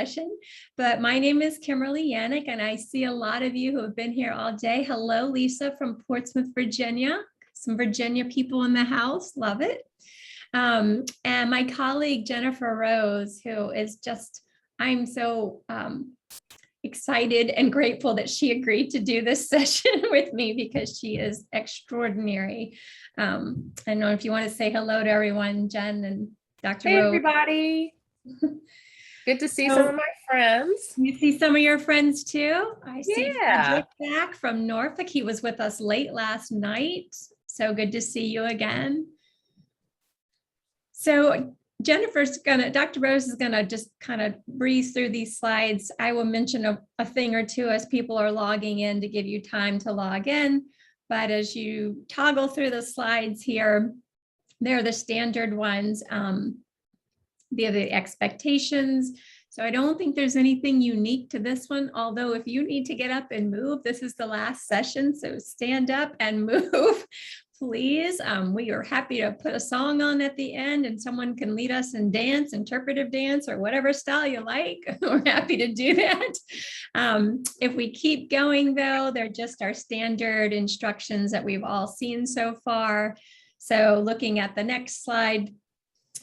session, but my name is Kimberly Yannick, and I see a lot of you who have been here all day. Hello, Lisa from Portsmouth, Virginia. Some Virginia people in the house, love it. And my colleague, Jennifer Rose, who is just, I'm so excited and grateful that she agreed to do this session with me because she is extraordinary. I don't know if you want to say hello to everyone, Jen and Dr. Hey, Rose. everybody. Good to see some of my friends. You see some of your friends too? I see Yeah. Frederick back from Norfolk. He was with us late last night. So good to see you again. So Dr. Rose is gonna just kind of breeze through these slides. I will mention a thing or two as people are logging in to give you time to log in. But as you toggle through the slides here, they're the standard ones. They're the expectations. So I don't think there's anything unique to this one, although if you need to get up and move, this is the last session. So stand up and move, please. We are happy to put a song on at the end and someone can lead us in dance, interpretive dance, or whatever style you like. We're happy to do that. If we keep going though, they're just our standard instructions that we've all seen so far. So looking at the next slide,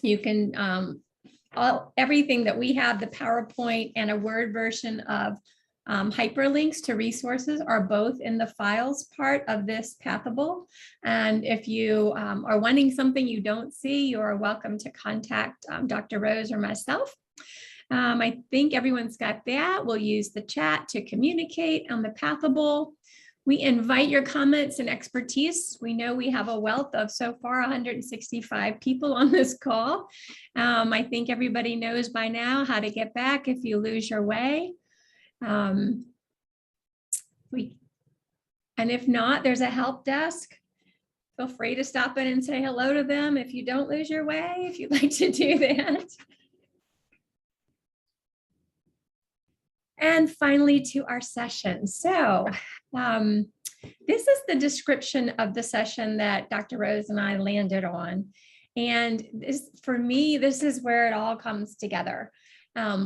you can everything that we have, the PowerPoint and a Word version of hyperlinks to resources are both in the files part of this Pathable. And if you are wanting something you don't see, you are welcome to contact Dr. Rose or myself. I think everyone's got that. We'll use the chat to communicate on the Pathable. We invite your comments and expertise. We know we have a wealth of so far 165 people on this call. I think everybody knows by now how to get back if you lose your way. And if not, there's a help desk. Feel free to stop in and say hello to them if you don't lose your way, if you'd like to do that. And finally, to our session. So this is the description of the session that Dr. Rose and I landed on. And this, for me, this is where it all comes together.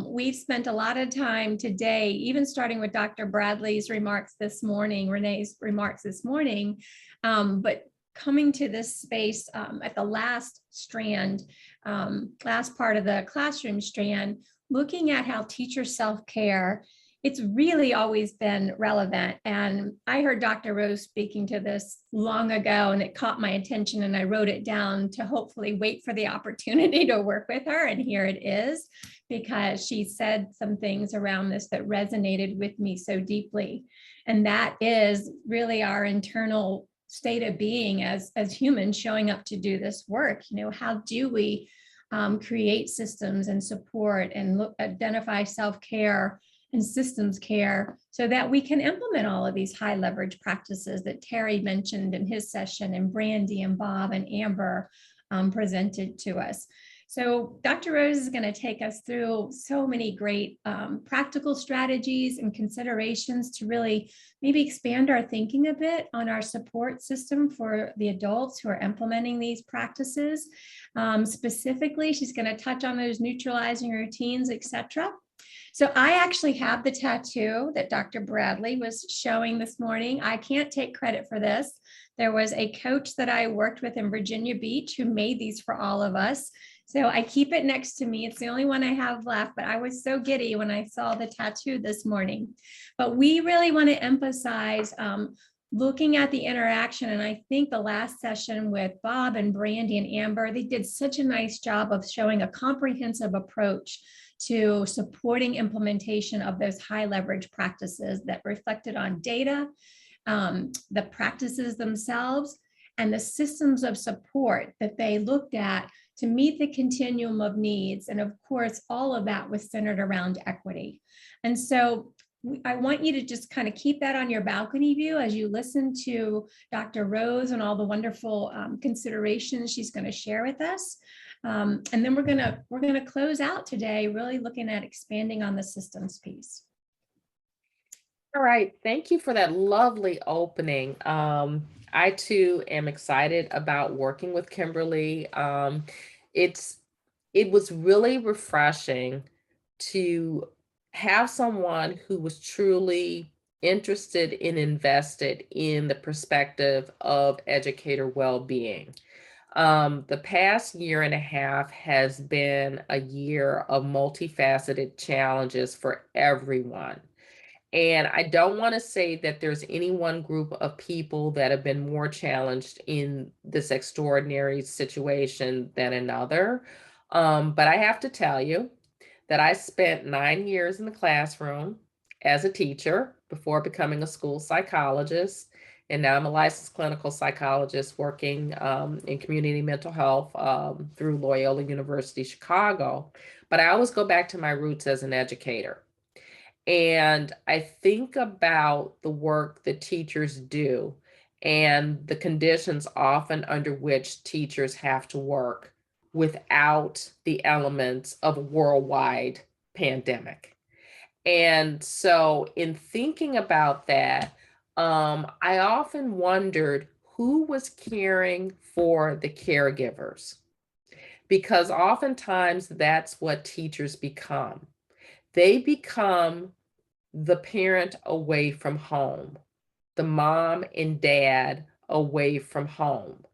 We've spent a lot of time today, even starting with Dr. Bradley's remarks this morning, Renee's remarks this morning, but coming to this space at the last strand, last part of the classroom strand, looking at how teacher self-care, it's really always been relevant. And I heard Dr. Rose speaking to this long ago and it caught my attention and I wrote it down to hopefully wait for the opportunity to work with her. And here it is, because she said some things around this that resonated with me so deeply. And that is really our internal state of being as humans showing up to do this work. You know, how do we create systems and support and identify self-care and systems care so that we can implement all of these high leverage practices that Terry mentioned in his session and Brandy and Bob and Amber presented to us. So Dr. Rose is going to take us through so many great practical strategies and considerations to really maybe expand our thinking a bit on our support system for the adults who are implementing these practices. Specifically, she's going to touch on those neutralizing routines, etc. So I actually have the tattoo that Dr. Bradley was showing this morning. I can't take credit for this. There was a coach that I worked with in Virginia Beach who made these for all of us. So I keep it next to me. It's the only one I have left, but I was so giddy when I saw the tattoo this morning. But we really want to emphasize looking at the interaction. And I think the last session with Bob and Brandy and Amber, they did such a nice job of showing a comprehensive approach to supporting implementation of those high leverage practices that reflected on data, the practices themselves, and the systems of support that they looked at to meet the continuum of needs. And of course, all of that was centered around equity. And so I want you to just kind of keep that on your balcony view as you listen to Dr. Rose and all the wonderful considerations she's going to share with us. And then we're gonna close out today really looking at expanding on the systems piece. All right, thank you for that lovely opening. I too am excited about working with Kimberly. It was really refreshing to have someone who was truly interested and invested in the perspective of educator well-being. The past year and a half has been a year of multifaceted challenges for everyone. And I don't want to say that there's any one group of people that have been more challenged in this extraordinary situation than another. But I have to tell you that I spent 9 years in the classroom as a teacher before becoming a school psychologist. And now I'm a licensed clinical psychologist working in community mental health through Loyola University, Chicago. But I always go back to my roots as an educator. And I think about the work that teachers do and the conditions often under which teachers have to work without the elements of a worldwide pandemic. And so in thinking about that, I often wondered who was caring for the caregivers, because oftentimes that's what teachers become. They become the parent away from home, the mom and dad away from home.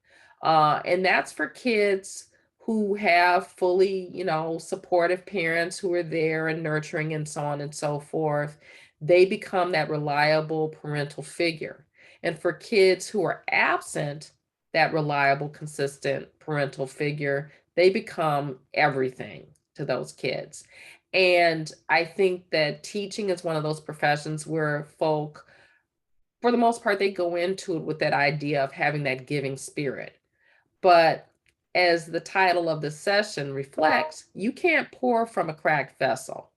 And that's for kids who have fully, supportive parents who are there and nurturing and so on and so forth. They become that reliable parental figure. And for kids who are absent that reliable, consistent parental figure, they become everything to those kids. And I think that teaching is one of those professions where folk, for the most part, they go into it with that idea of having that giving spirit. But as the title of the session reflects, you can't pour from a cracked vessel.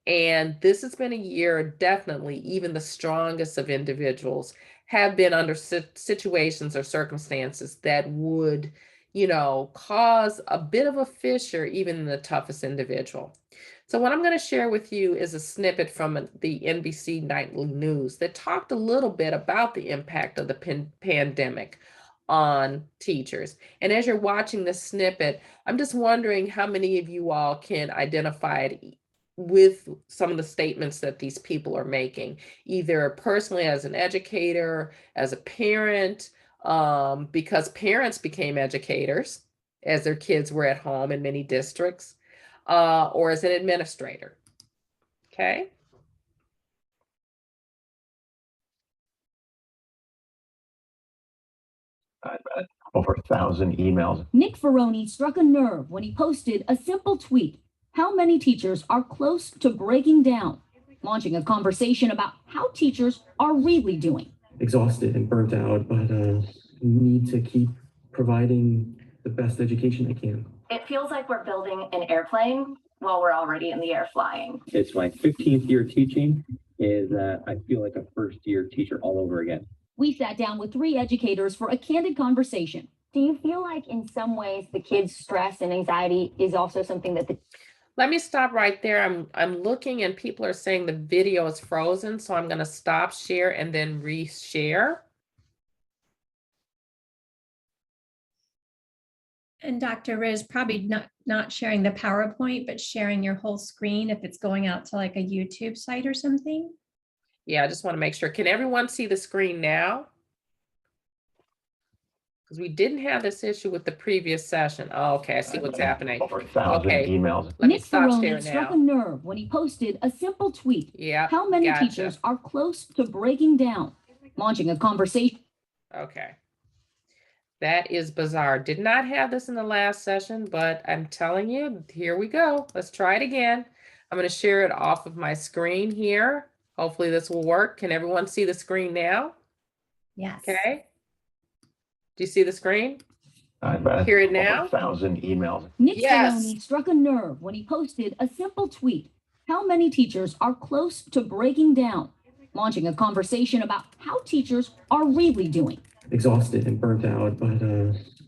And this has been a year, definitely, even the strongest of individuals have been under situations or circumstances that would, cause a bit of a fissure, even in the toughest individual. So what I'm going to share with you is a snippet from the NBC Nightly News that talked a little bit about the impact of the pandemic on teachers. And as you're watching this snippet, I'm just wondering how many of you all can identify it with some of the statements that these people are making, either personally as an educator, as a parent, because parents became educators as their kids were at home in many districts, or as an administrator. Okay. I've read over 1,000 emails. Nick Ferroni struck a nerve when he posted a simple tweet. How many teachers are close to breaking down? Launching a conversation about how teachers are really doing. Exhausted and burnt out, but need to keep providing the best education I can. It feels like we're building an airplane while we're already in the air flying. It's my 15th year teaching, is that I feel like a first year teacher all over again. We sat down with 3 educators for a candid conversation. Do you feel like in some ways the kids' stress and anxiety is also something that Let me stop right there. I'm looking and people are saying the video is frozen, so I'm going to stop share and then re-share. And Dr. Riz, probably not sharing the PowerPoint, but sharing your whole screen if it's going out to like a YouTube site or something. Yeah, I just want to make sure. Can everyone see the screen now? Because we didn't have this issue with the previous session. Oh, okay, I see what's happening. Over 1,000 emails. Let me Nick stop Ferroni sharing struck now. a nerve when he posted a simple tweet. Yeah. How many gotcha. teachers are close to breaking down? Launching a conversation. Okay. That is bizarre. Did not have this in the last session, but I'm telling you, here we go. Let's try it again. I'm going to share it off of my screen here. Hopefully this will work. Can everyone see the screen now? Yes. Okay. Do you see the screen? I've read Hear it over now? 1,000 emails. Nick Yes. Ferroni struck a nerve when he posted a simple tweet. How many teachers are close to breaking down? Launching a conversation about how teachers are really doing. Exhausted and burnt out, but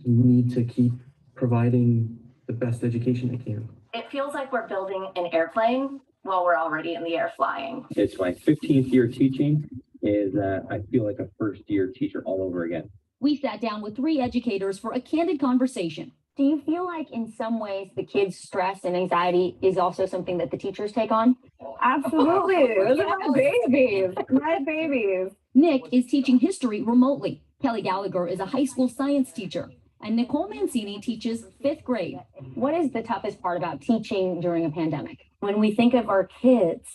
need to keep providing the best education I can. It feels like we're building an airplane while we're already in the air flying. It's my 15th year teaching, is that I feel like a first year teacher all over again. We sat down with 3 educators for a candid conversation. Do you feel like in some ways the kids' stress and anxiety is also something that the teachers take on? Absolutely. Those are my babies. My babies. Nick is teaching history remotely. Kelly Gallagher is a high school science teacher. And Nicole Mancini teaches 5th grade. What is the toughest part about teaching during a pandemic? When we think of our kids,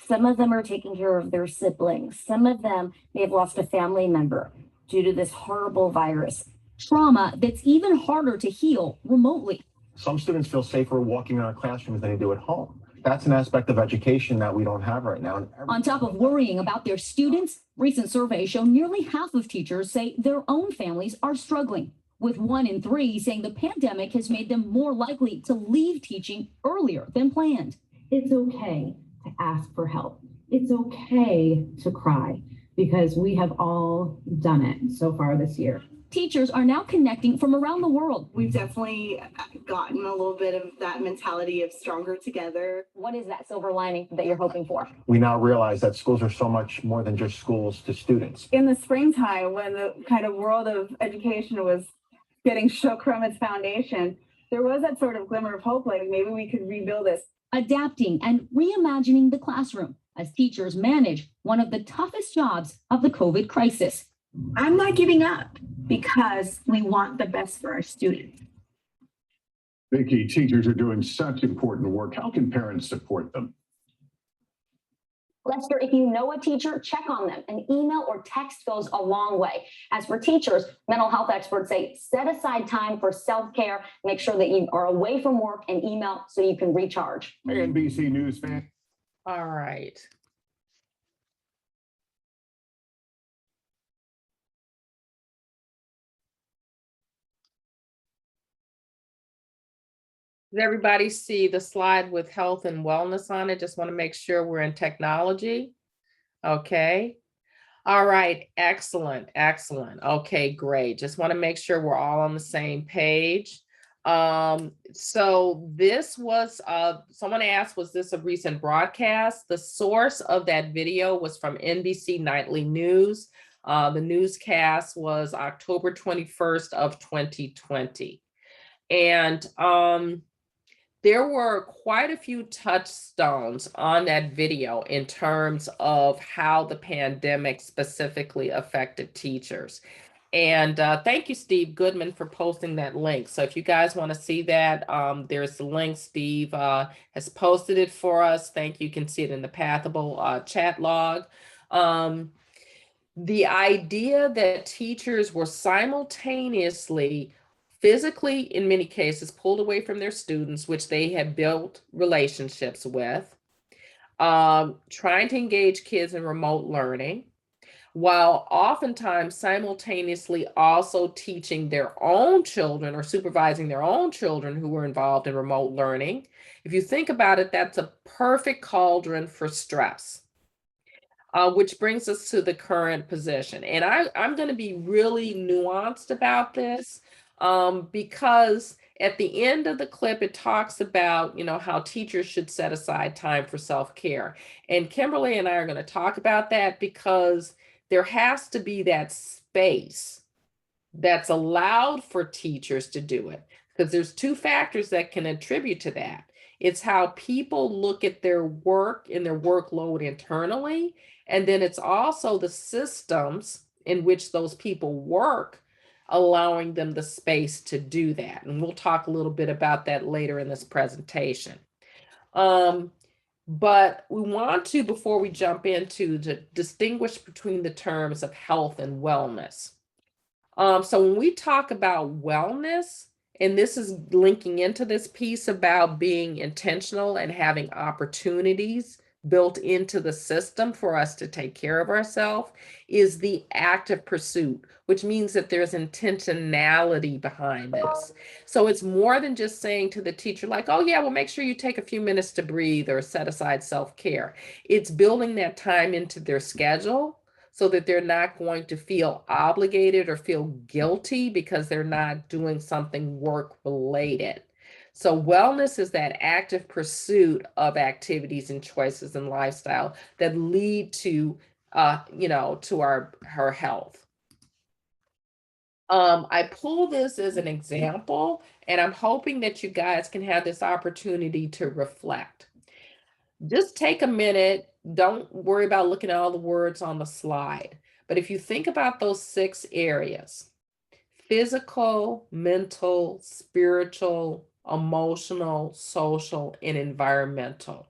some of them are taking care of their siblings. Some of them may have lost a family member due to this horrible virus. Trauma that's even harder to heal remotely. Some students feel safer walking in our classrooms than they do at home. That's an aspect of education that we don't have right now. On top of worrying about their students, recent surveys show nearly half of teachers say their own families are struggling, with 1 in 3 saying the pandemic has made them more likely to leave teaching earlier than planned. It's okay to ask for help. It's okay to cry because we have all done it so far this year. Teachers are now connecting from around the world. We've definitely gotten a little bit of that mentality of stronger together. What is that silver lining that you're hoping for? We now realize that schools are so much more than just schools to students. In the springtime, when the kind of world of education was getting shook from its foundation, there was that sort of glimmer of hope, like maybe we could rebuild this. Adapting and reimagining the classroom as teachers manage one of the toughest jobs of the COVID crisis. I'm not giving up because we want the best for our students. Vicki, teachers are doing such important work. How can parents support them? Lester, if you know a teacher, check on them. An email or text goes a long way. As for teachers, mental health experts say set aside time for self-care. Make sure that you are away from work and email so you can recharge. NBC News fan. All right. Does everybody see the slide with health and wellness on it? Just want to make sure we're in technology. Okay. All right. Excellent. Excellent. Okay, great. Just want to make sure we're all on the same page. So this was, someone asked, was this a recent broadcast? The source of that video was from NBC Nightly News. The newscast was October 21st of 2020. And there were quite a few touchstones on that video in terms of how the pandemic specifically affected teachers. And thank you, Steve Goodman, for posting that link. So if you guys want to see that, there's the link. Steve has posted it for us. Thank you. You can see it in the Pathable chat log. The idea that teachers were simultaneously physically, in many cases, pulled away from their students, which they had built relationships with, trying to engage kids in remote learning, while oftentimes simultaneously also teaching their own children or supervising their own children who were involved in remote learning. If you think about it, that's a perfect cauldron for stress. Which brings us to the current position. And I'm going to be really nuanced about this. Because at the end of the clip, it talks about, you know, how teachers should set aside time for self-care. And Kimberly and I are going to talk about that because there has to be that space that's allowed for teachers to do it. Because there's two factors that can attribute to that. It's how people look at their work and their workload internally. And then it's also the systems in which those people work, allowing them the space to do that. And we'll talk a little bit about that later in this presentation. But we want to, before we jump into, to distinguish between the terms of health and wellness. So when we talk about wellness, and this is linking into this piece about being intentional and having opportunities built into the system for us to take care of ourselves, is the active pursuit, which means that there's intentionality behind this. So it's more than just saying to the teacher, like, oh yeah, well, make sure you take a few minutes to breathe or set aside self-care. It's building that time into their schedule so that they're not going to feel obligated or feel guilty because they're not doing something work-related. So wellness is that active pursuit of activities and choices and lifestyle that lead to, to our health. I pull this as an example, And I'm hoping that you guys can have this opportunity to reflect. Just take a minute. Don't worry about looking at all the words on the slide. But if you think about those 6 areas, physical, mental, spiritual, emotional, social, and environmental,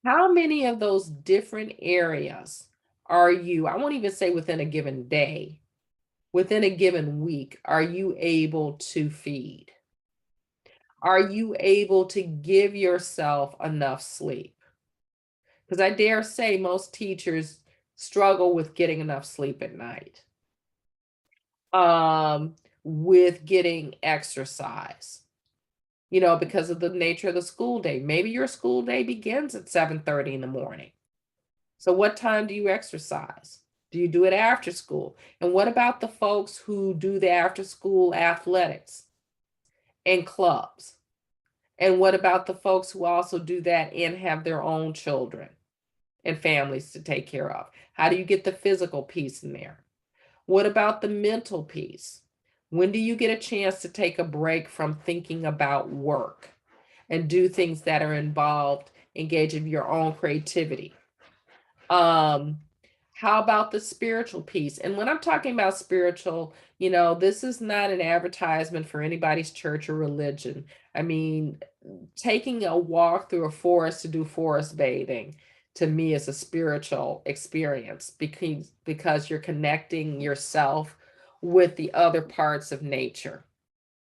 how many of those different areas are you, I won't even say within a given day, within a given week, are you able to feed? Are you able to give yourself enough sleep? Because I dare say most teachers struggle with getting enough sleep at night, with getting exercise, because of the nature of the school day. Maybe your school day begins at 7:30 in the morning. So what time do you exercise? Do you do it after school? And what about the folks who do the after school athletics and clubs? And what about the folks who also do that and have their own children and families to take care of? How do you get the physical piece in there? What about the mental piece? When do you get a chance to take a break from thinking about work and do things that are involved, engaging your own creativity? How about the spiritual piece? And when I'm talking about spiritual, this is not an advertisement for anybody's church or religion. I mean, taking a walk through a forest to do forest bathing, to me, is a spiritual experience, because you're connecting yourself with the other parts of nature.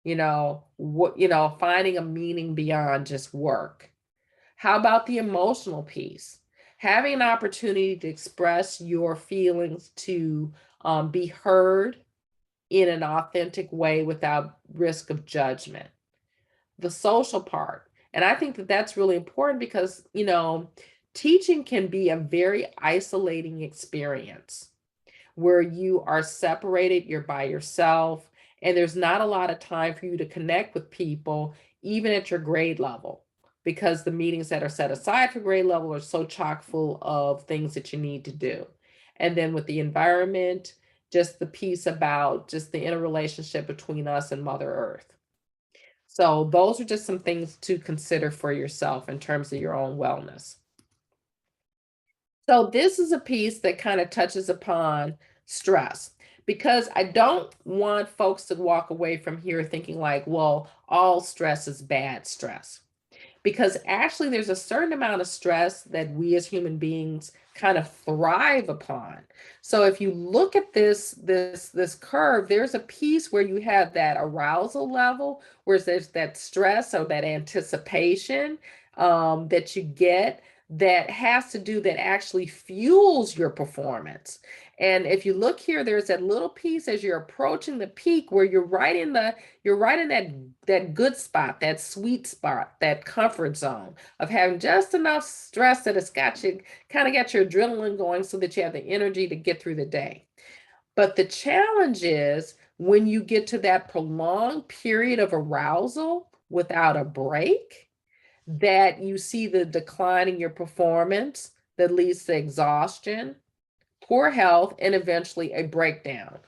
Finding a meaning beyond just work. How about the emotional piece? Having an opportunity to express your feelings, to be heard in an authentic way without risk of judgment. The social part. And I think that that's really important because, teaching can be a very isolating experience where you are separated, you're by yourself, and there's not a lot of time for you to connect with people, even at your grade level, because the meetings that are set aside for grade level are so chock full of things that you need to do. And then with the environment, just the piece about just the interrelationship between us and Mother Earth. So those are just some things to consider for yourself in terms of your own wellness. So this is a piece that kind of touches upon stress, because I don't want folks to walk away from here thinking like, well, all stress is bad stress. Because actually there's a certain amount of stress that we as human beings kind of thrive upon. So if you look at this curve, there's a piece where you have that arousal level, where there's that stress or that anticipation that you get, that has to do, that actually fuels your performance. And if you look here, there's that little piece as you're approaching the peak where you're right in that good spot, that sweet spot, that comfort zone of having just enough stress that it's got your adrenaline going so that you have the energy to get through the day. But the challenge is when you get to that prolonged period of arousal without a break, that you see the decline in your performance that leads to exhaustion, poor health, and eventually a breakdown.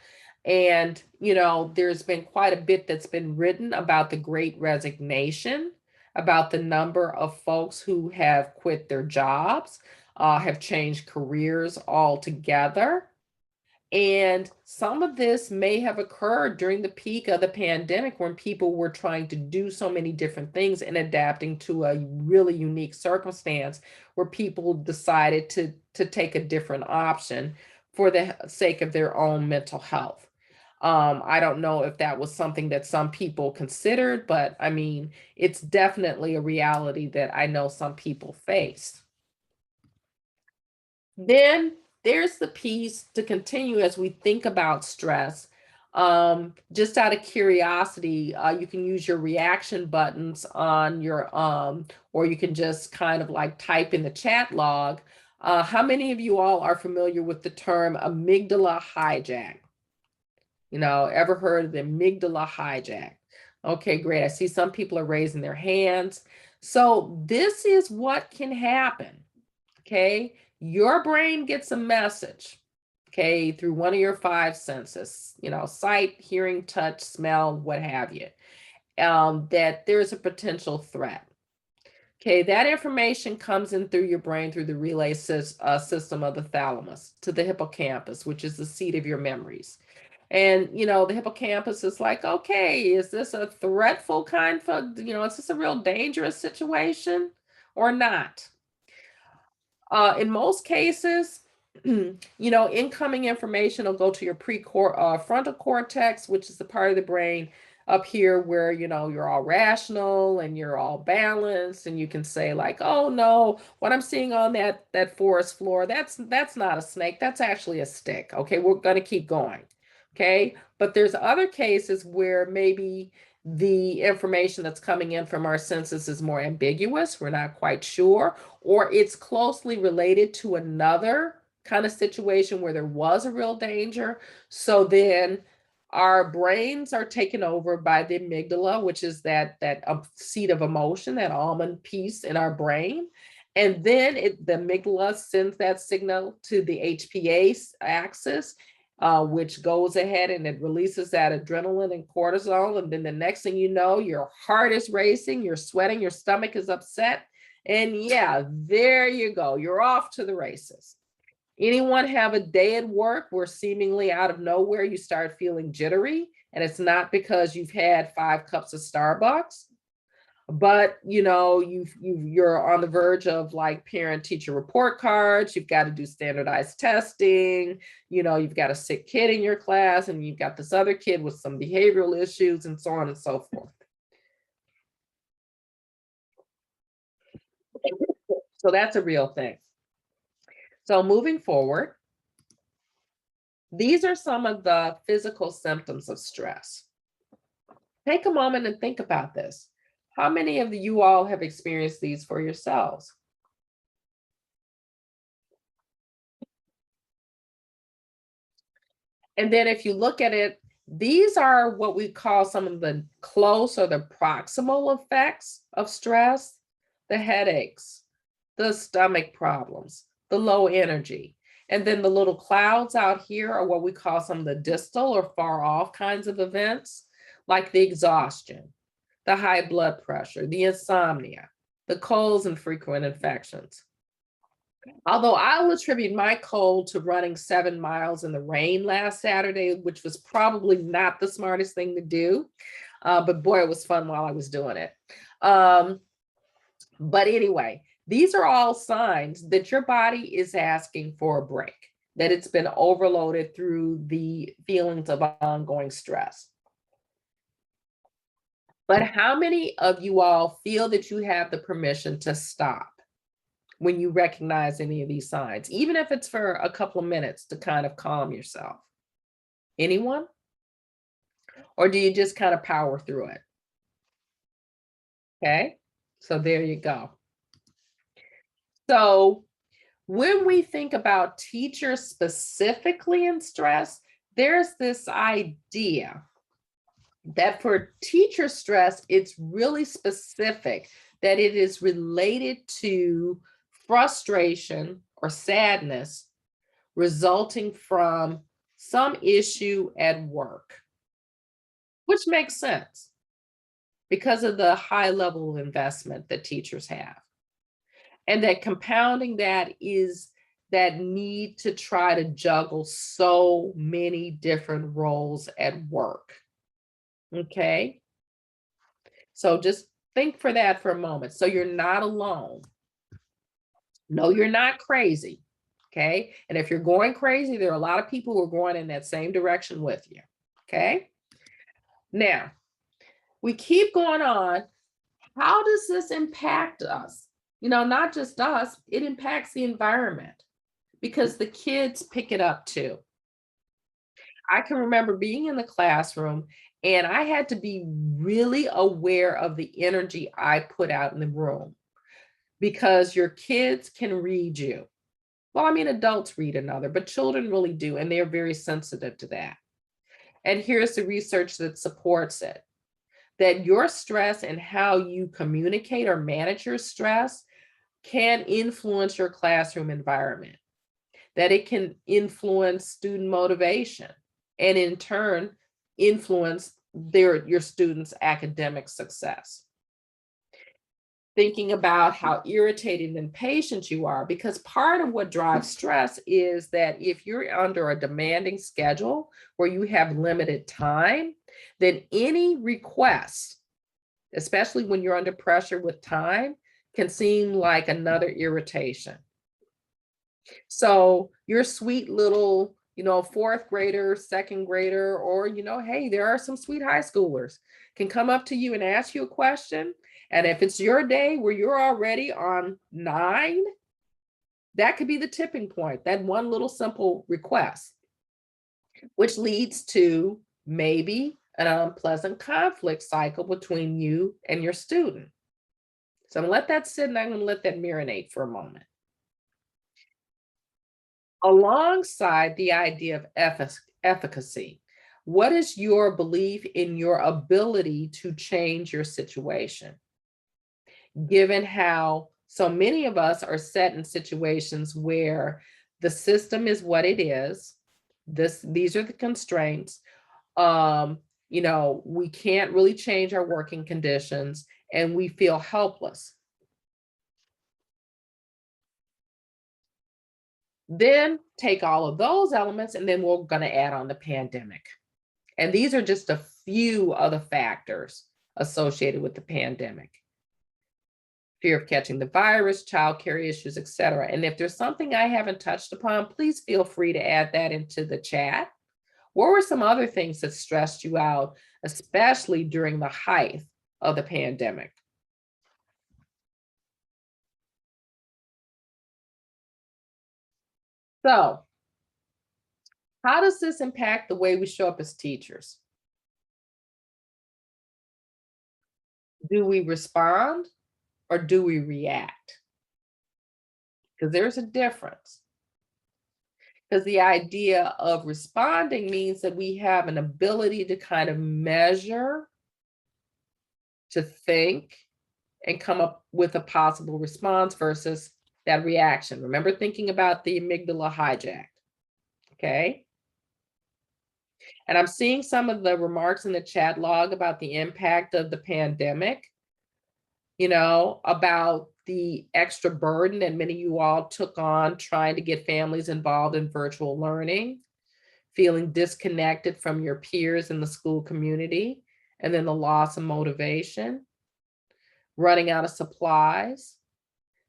And, there's been quite a bit that's been written about the Great Resignation, about the number of folks who have quit their jobs, have changed careers altogether. And some of this may have occurred during the peak of the pandemic, when people were trying to do so many different things and adapting to a really unique circumstance, where people decided to take a different option for the sake of their own mental health. I don't know if that was something that some people considered, but I mean, it's definitely a reality that I know some people face. Then there's the piece to continue as we think about stress. Just out of curiosity, you can use your reaction buttons on your, or you can just kind of like type in the chat log. How many of you all are familiar with the term amygdala hijack? Ever heard of the amygdala hijack? Okay, great. I see some people are raising their hands. So this is what can happen, okay? Your brain gets a message, okay, through one of your 5 senses, sight, hearing, touch, smell, what have you. that there's a potential threat. Okay, that information comes in through your brain through the relay system of the thalamus to the hippocampus, which is the seat of your memories. And, the hippocampus is like, okay, is this a threatful kind of, is this a real dangerous situation or not? In most cases, incoming information will go to your frontal cortex, which is the part of the brain up here where, you're all rational and you're all balanced, and you can say like, oh no, what I'm seeing on that forest floor, that's not a snake, that's actually a stick. Okay, we're going to keep going. Okay, but there's other cases where maybe the information that's coming in from our senses is more ambiguous, we're not quite sure, or it's closely related to another kind of situation where there was a real danger. So then our brains are taken over by the amygdala, which is that seat of emotion, that almond piece in our brain. And then the amygdala sends that signal to the HPA axis, which goes ahead and it releases that adrenaline and cortisol. And then the next thing you know, your heart is racing, you're sweating, your stomach is upset. And yeah, there you go. You're off to the races. Anyone have a day at work where seemingly out of nowhere you start feeling jittery, and it's not because you've had 5 cups of Starbucks, but you're on the verge of like parent-teacher report cards, you've got to do standardized testing, you've got a sick kid in your class, and you've got this other kid with some behavioral issues, and so on and so forth. So that's a real thing. So moving forward, these are some of the physical symptoms of stress. Take a moment and think about this. How many of you all have experienced these for yourselves? And then if you look at it, these are what we call some of the close or the proximal effects of stress: the headaches, the stomach problems, the low energy. And then the little clouds out here are what we call some of the distal or far off kinds of events, like the exhaustion, the high blood pressure, the insomnia, the colds and frequent infections. Although I'll attribute my cold to running 7 miles in the rain last Saturday, which was probably not the smartest thing to do, but boy, it was fun while I was doing it. But anyway, these are all signs that your body is asking for a break, that it's been overloaded through the feelings of ongoing stress. But how many of you all feel that you have the permission to stop when you recognize any of these signs, even if it's for a couple of minutes to kind of calm yourself? Anyone? Or do you just kind of power through it? Okay, so there you go. So when we think about teachers specifically in stress, there's this idea that for teacher stress, it's really specific, that it is related to frustration or sadness resulting from some issue at work, which makes sense because of the high level of investment that teachers have. And that compounding that is that need to try to juggle so many different roles at work. Okay, so just think for that for a moment. So you're not alone. No, you're not crazy. Okay, and if you're going crazy, there are a lot of people who are going in that same direction with you. Okay, now we keep going on. How does this impact us? Not just us, it impacts the environment because the kids pick it up too. I can remember being in the classroom and I had to be really aware of the energy I put out in the room because your kids can read you. Well, I mean, adults read another, but children really do, and they're very sensitive to that. And here's the research that supports it, that your stress and how you communicate or manage your stress can influence your classroom environment, that it can influence student motivation, and in turn, influence your students' academic success. Thinking about how irritated and impatient you are, because part of what drives stress is that if you're under a demanding schedule where you have limited time, then any request, especially when you're under pressure with time, can seem like another irritation. So your sweet little, fourth grader, second grader, or, hey, there are some sweet high schoolers can come up to you and ask you a question. And if it's your day where you're already on 9, that could be the tipping point, that one little simple request, which leads to maybe an unpleasant conflict cycle between you and your student. So I'm gonna let that sit and I'm gonna let that marinate for a moment. Alongside the idea of efficacy, what is your belief in your ability to change your situation? Given how so many of us are set in situations where the system is what it is, these are the constraints. We can't really change our working conditions and we feel helpless. Then take all of those elements and then we're going to add on the pandemic. And these are just a few of the factors associated with the pandemic. Fear of catching the virus, childcare issues, etc. And if there's something I haven't touched upon, please feel free to add that into the chat. What were some other things that stressed you out, especially during the height of the pandemic? So, how does this impact the way we show up as teachers? Do we respond or do we react? Because there's a difference. Because the idea of responding means that we have an ability to kind of measure, to think, and come up with a possible response versus that reaction. Remember thinking about the amygdala hijacked, okay? And I'm seeing some of the remarks in the chat log about the impact of the pandemic, about the extra burden that many of you all took on trying to get families involved in virtual learning, feeling disconnected from your peers in the school community, and then the loss of motivation, running out of supplies,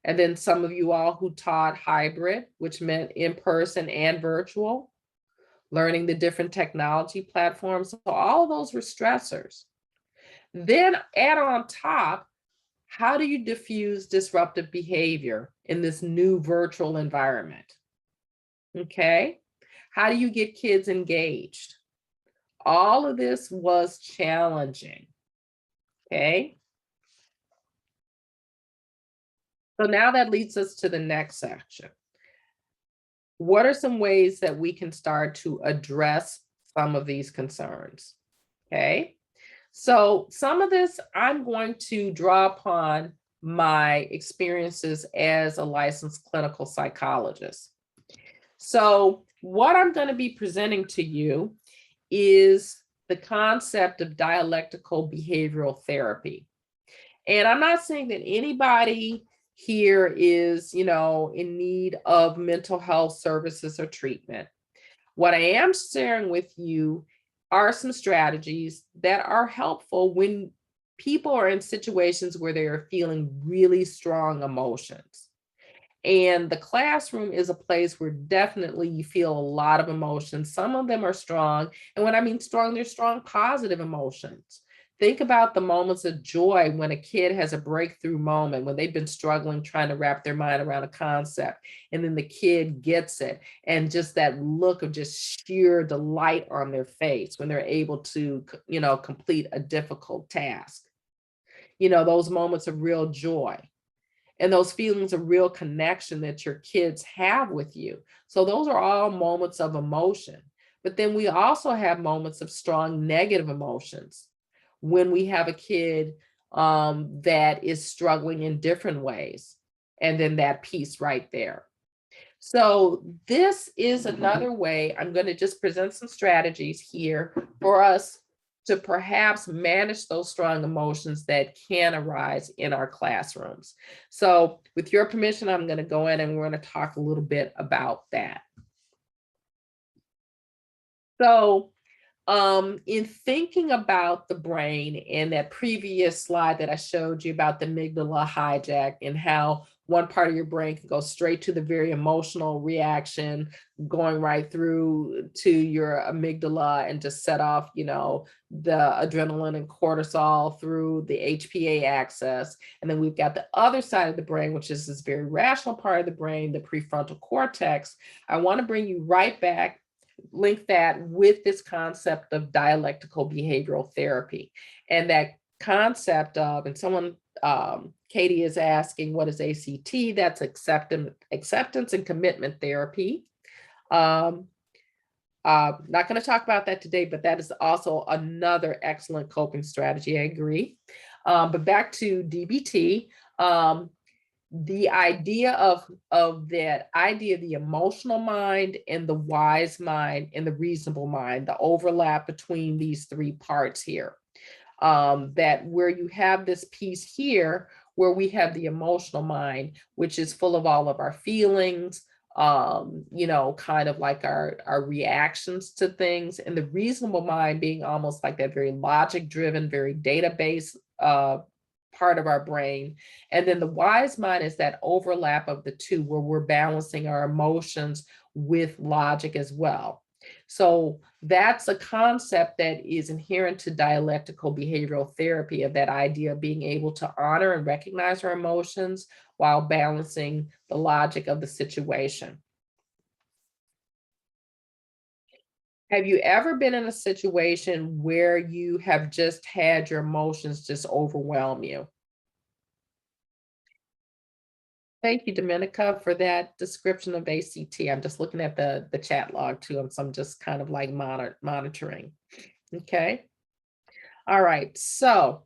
and then some of you all who taught hybrid, which meant in-person and virtual, learning the different technology platforms. So all of those were stressors. Then add on top, how do you diffuse disruptive behavior in this new virtual environment? Okay, how do you get kids engaged? All of this was challenging, okay? So now that leads us to the next section. What are some ways that we can start to address some of these concerns? Okay, so some of this I'm going to draw upon my experiences as a licensed clinical psychologist. So what I'm going to be presenting to you is the concept of dialectical behavioral therapy. And I'm not saying that anybody here is, in need of mental health services or treatment. What I am sharing with you are some strategies that are helpful when people are in situations where they are feeling really strong emotions. And the classroom is a place where definitely you feel a lot of emotions. Some of them are strong. And when I mean strong, they're strong positive emotions. Think about the moments of joy when a kid has a breakthrough moment, when they've been struggling trying to wrap their mind around a concept, and then the kid gets it, and just that look of just sheer delight on their face when they're able to, complete a difficult task. Those moments of real joy and those feelings of real connection that your kids have with you. So those are all moments of emotion. But then we also have moments of strong negative emotions when we have a kid that is struggling in different ways, and then that piece right there. So this is another way. I'm going to just present some strategies here for us to perhaps manage those strong emotions that can arise in our classrooms. So with your permission, I'm going to go in and we're going to talk a little bit about that. So in thinking about the brain and that previous slide that I showed you about the amygdala hijack and how one part of your brain can go straight to the very emotional reaction, going right through to your amygdala and just set off, you know, the adrenaline and cortisol through the HPA axis. And then we've got the other side of the brain, which is this very rational part of the brain, the prefrontal cortex. I want to bring you right back, link that with this concept of dialectical behavioral therapy. And that concept of, and someone, Katie is asking, what is ACT? That's acceptance and commitment therapy. Not going to talk about that today, but that is also another excellent coping strategy. I agree. But back to DBT. The idea of that idea, the emotional mind and the wise mind and the reasonable mind, the overlap between these three parts here, that where you have this piece here, where we have the emotional mind, which is full of all of our feelings, you know, kind of like our reactions to things, and the reasonable mind being almost like that very logic driven, very database, part of our brain. And then the wise mind is that overlap of the two, where we're balancing our emotions with logic as well. So that's a concept that is inherent to dialectical behavioral therapy, of that idea of being able to honor and recognize our emotions while balancing the logic of the situation. Have you ever been in a situation where you have just had your emotions just overwhelm you? Thank you, Dominica, for that description of ACT. I'm just looking at the chat log too, and so I'm just kind of like monitoring. Okay. All right. So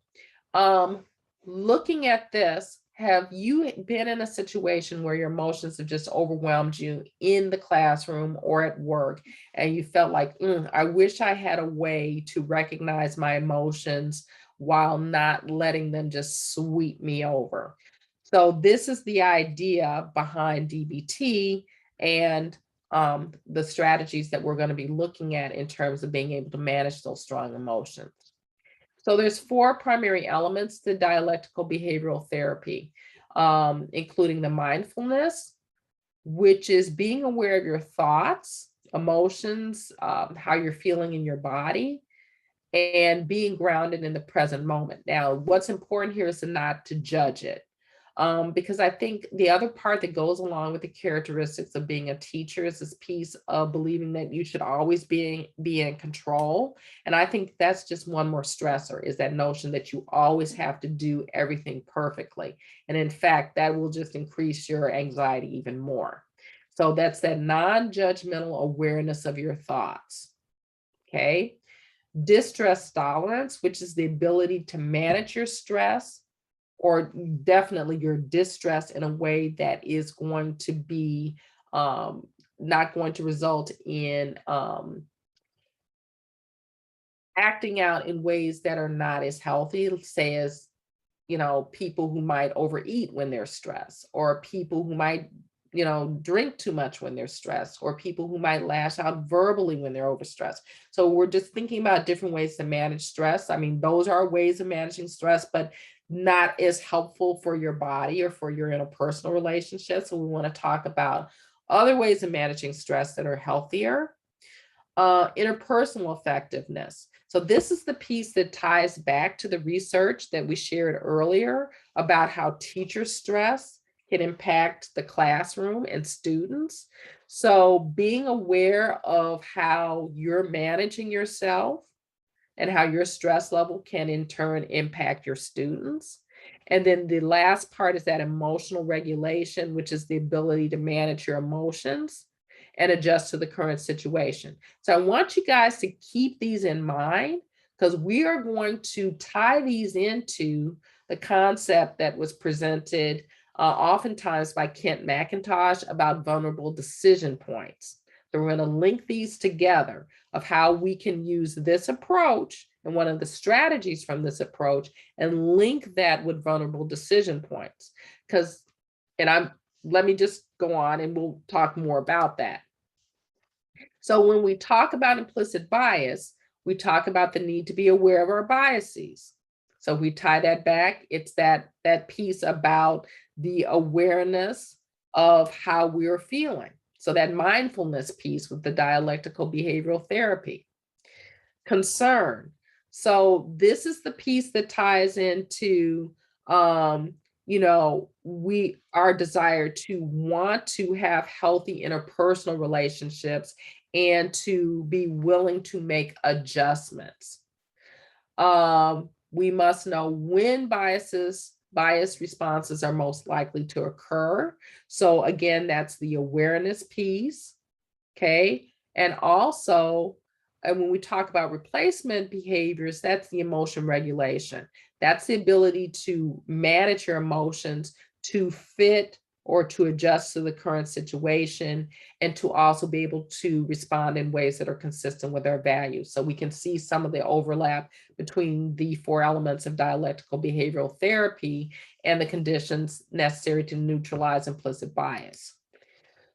looking at this, have you been in a situation where your emotions have just overwhelmed you in the classroom or at work, and you felt like, I wish I had a way to recognize my emotions while not letting them just sweep me over? So this is the idea behind DBT and the strategies that we're going to be looking at in terms of being able to manage those strong emotions. So there's 4 primary elements to dialectical behavioral therapy, including the mindfulness, which is being aware of your thoughts, emotions, how you're feeling in your body, and being grounded in the present moment. Now, what's important here is not to judge it. Because I think the other part that goes along with the characteristics of being a teacher is this piece of believing that you should always be in control. And I think that's just one more stressor, is that notion that you always have to do everything perfectly. And in fact, that will just increase your anxiety even more. So that's that non-judgmental awareness of your thoughts. Okay. Distress tolerance, which is the ability to manage your stress, or definitely your distress, in a way that is going to be not going to result in acting out in ways that are not as healthy, say as, you know, people who might overeat when they're stressed, or people who might, you know, drink too much when they're stressed, or people who might lash out verbally when they're overstressed. So we're just thinking about different ways to manage stress. I mean, those are ways of managing stress, but not as helpful for your body or for your interpersonal relationships. So we want to talk about other ways of managing stress that are healthier. Interpersonal effectiveness. So this is the piece that ties back to the research that we shared earlier about how teacher stress can impact the classroom and students. So being aware of how you're managing yourself and how your stress level can in turn impact your students. And then the last part is that emotional regulation, which is the ability to manage your emotions and adjust to the current situation. So I want you guys to keep these in mind, because we are going to tie these into the concept that was presented oftentimes by Kent McIntosh about vulnerable decision points. So we're going to link these together of how we can use this approach and one of the strategies from this approach and link that with vulnerable decision points. Let me just go on and we'll talk more about that. So when we talk about implicit bias, we talk about the need to be aware of our biases. So we tie that back, it's that piece about the awareness of how we're feeling. So that mindfulness piece with the dialectical behavioral therapy. Concern. So this is the piece that ties into, our desire to want to have healthy interpersonal relationships and to be willing to make adjustments. We must know when bias responses are most likely to occur. So again, that's the awareness piece, okay? And also, when we talk about replacement behaviors, that's the emotion regulation. That's the ability to manage your emotions to fit or to adjust to the current situation, and to also be able to respond in ways that are consistent with our values. So we can see some of the overlap between the 4 elements of dialectical behavioral therapy and the conditions necessary to neutralize implicit bias.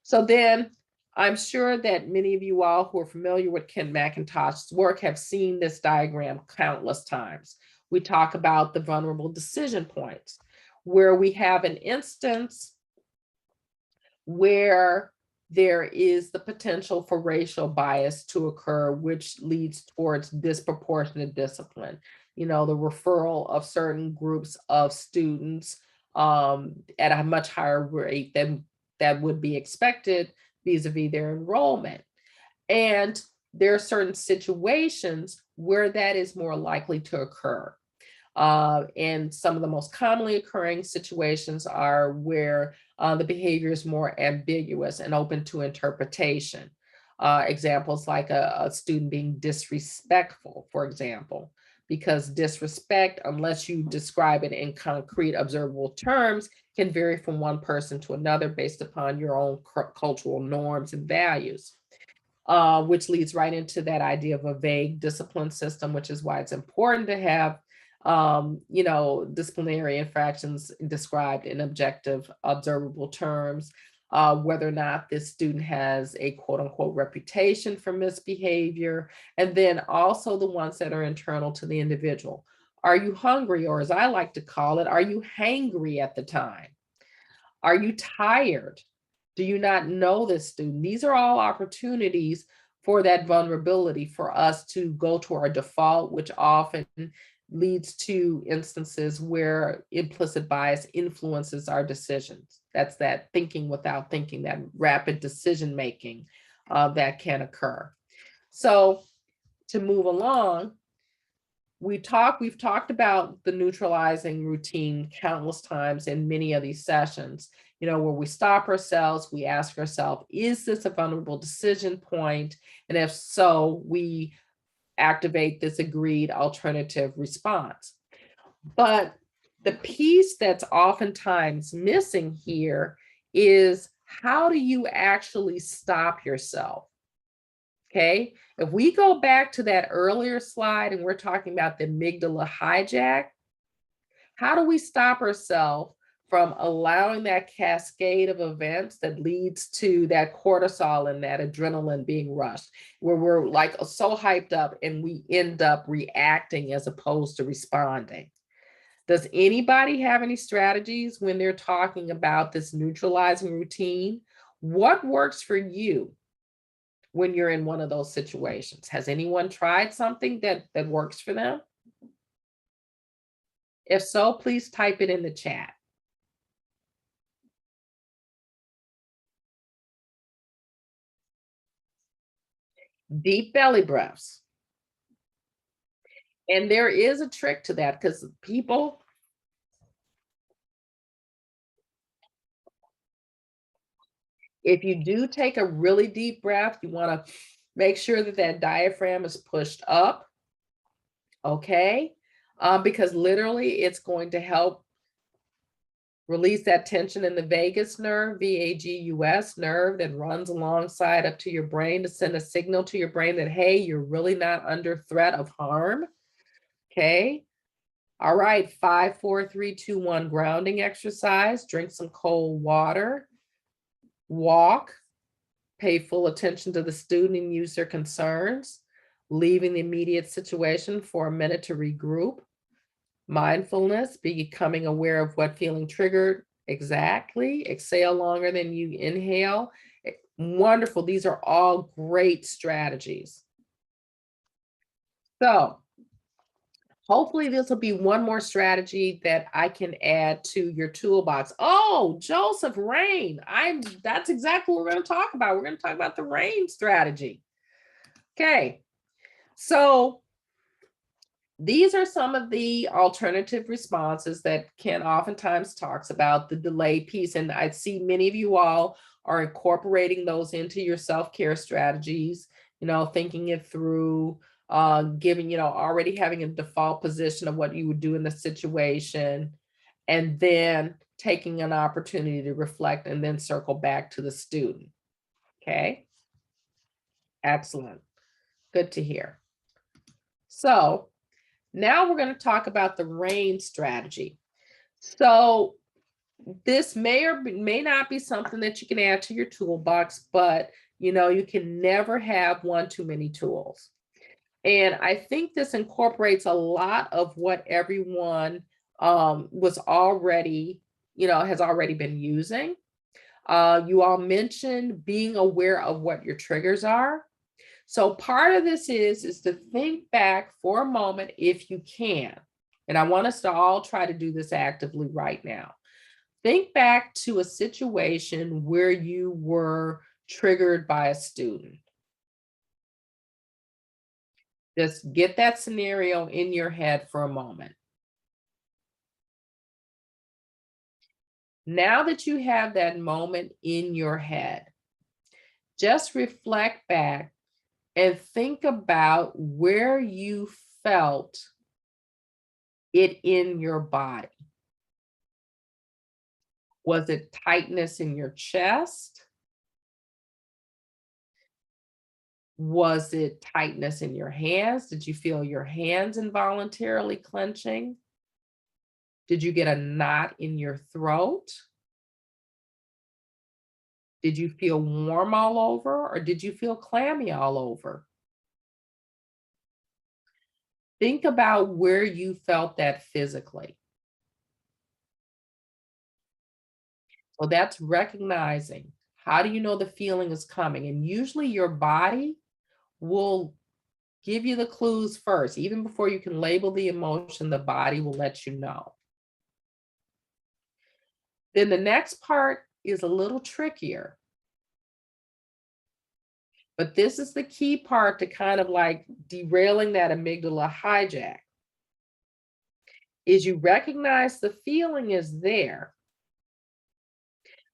So then I'm sure that many of you all who are familiar with Ken McIntosh's work have seen this diagram countless times. We talk about the vulnerable decision points, where we have an instance where there is the potential for racial bias to occur, which leads towards disproportionate discipline. The referral of certain groups of students at a much higher rate than that would be expected vis-a-vis their enrollment. And there are certain situations where that is more likely to occur. And some of the most commonly occurring situations are where the behavior is more ambiguous and open to interpretation. Examples like a student being disrespectful, for example, because disrespect, unless you describe it in concrete observable terms, can vary from one person to another based upon your own cultural norms and values. Which leads right into that idea of a vague discipline system, which is why it's important to have disciplinary infractions described in objective, observable terms, whether or not this student has a quote unquote reputation for misbehavior, and then also the ones that are internal to the individual. Are you hungry, or as I like to call it, are you hangry at the time? Are you tired? Do you not know this student? These are all opportunities for that vulnerability for us to go to our default, which often leads to instances where implicit bias influences our decisions. That's that thinking without thinking, that rapid decision making that can occur. So to move along, we've talked about the neutralizing routine countless times in many of these sessions, where we stop ourselves, we ask ourselves, is this a vulnerable decision point? And if so, we activate this agreed alternative response. But the piece that's oftentimes missing here is, how do you actually stop yourself? Okay, if we go back to that earlier slide and we're talking about the amygdala hijack, how do we stop ourselves from allowing that cascade of events that leads to that cortisol and that adrenaline being rushed, where we're like so hyped up and we end up reacting as opposed to responding? Does anybody have any strategies when they're talking about this neutralizing routine? What works for you when you're in one of those situations? Has anyone tried something that works for them? If so, please type it in the chat. Deep belly breaths. And there is a trick to that, because people, if you do take a really deep breath, you want to make sure that that diaphragm is pushed up, okay? Because literally it's going to help Release that tension in the vagus nerve, VAGUS nerve that runs alongside up to your brain to send a signal to your brain that, hey, you're really not under threat of harm. Okay. All right, 5, 4, 3, 2, 1 grounding exercise. Drink some cold water. Walk. Pay full attention to the student and use their concerns. Leaving the immediate situation for a minute to regroup. Mindfulness, becoming aware of what feeling triggered exactly. Exhale longer than you inhale. Wonderful. These are all great strategies. So hopefully this will be one more strategy that I can add to your toolbox. Oh, Joseph, rain. That's exactly what we're going to talk about. We're going to talk about the rain strategy. Okay. So these are some of the alternative responses that Ken oftentimes talks about, the delay piece. And I see many of you all are incorporating those into your self-care strategies, thinking it through, giving, already having a default position of what you would do in the situation, and then taking an opportunity to reflect and then circle back to the student. Okay. Excellent. Good to hear. So now we're going to talk about the RAIN strategy. So this may or may not be something that you can add to your toolbox, but you can never have one too many tools. And I think this incorporates a lot of what everyone was already, has already been using. You all mentioned being aware of what your triggers are. So part of this is to think back for a moment if you can. And I want us to all try to do this actively right now. Think back to a situation where you were triggered by a student. Just get that scenario in your head for a moment. Now that you have that moment in your head, just reflect back and think about where you felt it in your body. Was it tightness in your chest? Was it tightness in your hands? Did you feel your hands involuntarily clenching? Did you get a knot in your throat? Did you feel warm all over, or did you feel clammy all over? Think about where you felt that physically. So that's recognizing. How do you know the feeling is coming? And usually your body will give you the clues first. Even before you can label the emotion, the body will let you know. Then the next part is a little trickier. But this is the key part to kind of like derailing that amygdala hijack. Is you recognize the feeling is there,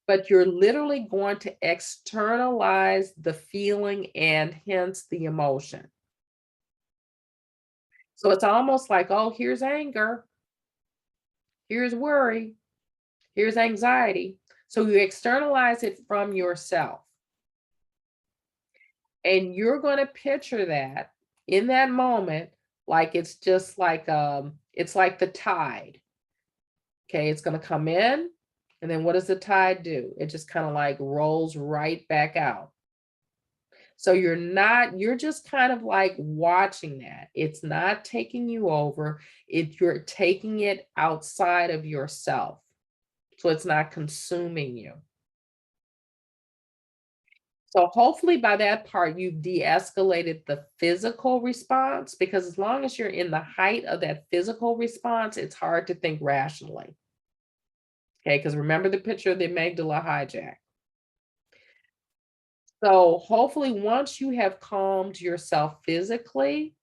but you're literally going to externalize the feeling and hence the emotion. So it's almost like, oh, here's anger, here's worry, here's anxiety. So you externalize it from yourself. And you're going to picture that in that moment, like it's just like, it's like the tide. Okay, it's going to come in. And then what does the tide do? It just kind of like rolls right back out. So you're just kind of like watching that. It's not taking you over. You're taking it outside of yourself. So it's not consuming you. So hopefully by that part, you've de-escalated the physical response, because as long as you're in the height of that physical response, it's hard to think rationally. Okay, because remember the picture of the amygdala hijack. So hopefully once you have calmed yourself physically,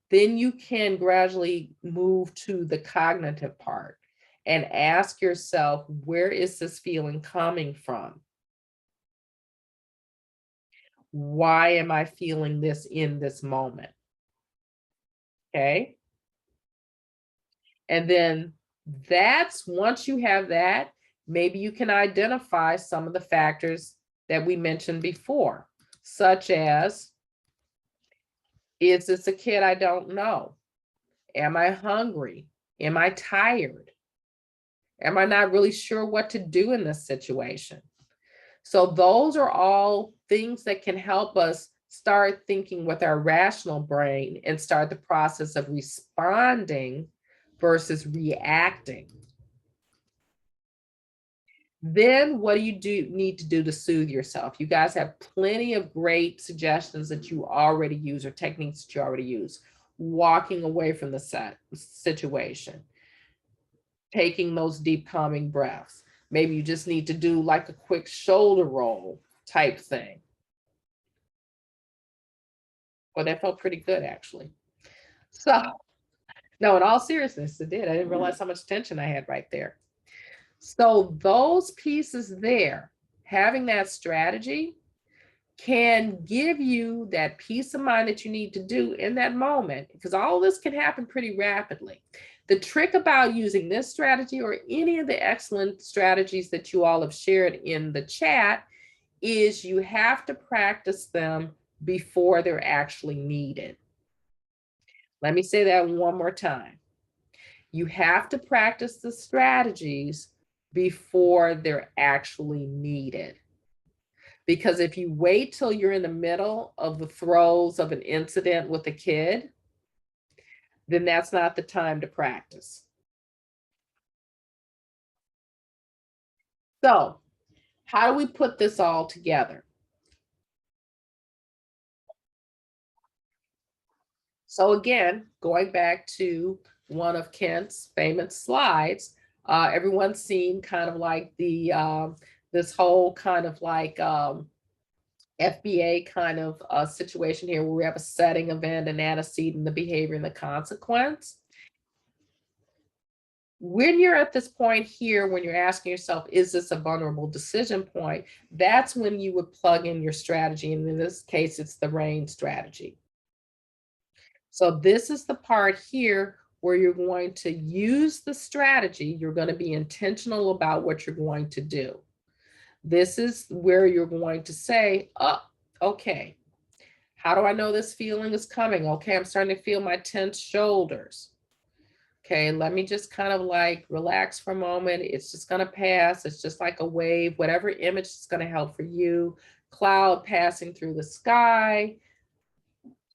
then you can gradually move to the cognitive part and ask yourself, where is this feeling coming from? Why am I feeling this in this moment? Okay. And then once you have that, maybe you can identify some of the factors that we mentioned before, such as, is this a kid I don't know? Am I hungry? Am I tired? Am I not really sure what to do in this situation? So those are all things that can help us start thinking with our rational brain and start the process of responding versus reacting. Then what do you need to do to soothe yourself? You guys have plenty of great suggestions that you already use or techniques that you already use. Walking away from the situation, taking those deep calming breaths. Maybe you just need to do like a quick shoulder roll type thing. Well, that felt pretty good, actually. So, no, in all seriousness, it did. I didn't realize how much tension I had right there. So those pieces there, having that strategy can give you that peace of mind that you need to do in that moment, because all this can happen pretty rapidly. The trick about using this strategy or any of the excellent strategies that you all have shared in the chat is you have to practice them before they're actually needed. Let me say that one more time. You have to practice the strategies before they're actually needed. Because if you wait till you're in the middle of the throes of an incident with a kid, then that's not the time to practice. So, how do we put this all together? So again, going back to one of Kent's famous slides, everyone's seen kind of like the this whole kind of like FBA kind of situation here where we have a setting, event, an antecedent, the behavior, and the consequence. When you're at this point here, when you're asking yourself, is this a vulnerable decision point? That's when you would plug in your strategy. And in this case, it's the RAIN strategy. So this is the part here where you're going to use the strategy. You're going to be intentional about what you're going to do. This is where you're going to say, oh, okay, how do I know this feeling is coming? Okay, I'm starting to feel my tense shoulders. Okay, let me just kind of like relax for a moment. It's just going to pass. It's just like a wave, whatever image is going to help for you. Cloud passing through the sky,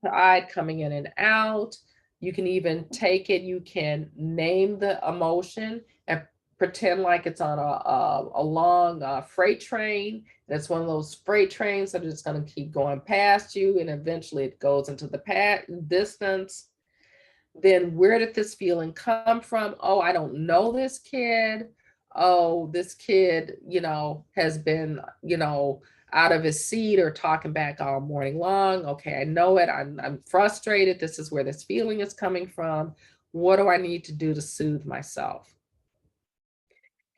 tide coming in and out. You can even take it, you can name the emotion and pretend like it's on a long freight train. And it's one of those freight trains that are just going to keep going past you, and eventually it goes into the distance. Then where did this feeling come from? Oh, I don't know this kid. Oh, this kid, you know, has been, you know, out of his seat or talking back all morning long. Okay, I know it. I'm frustrated. This is where this feeling is coming from. What do I need to do to soothe myself?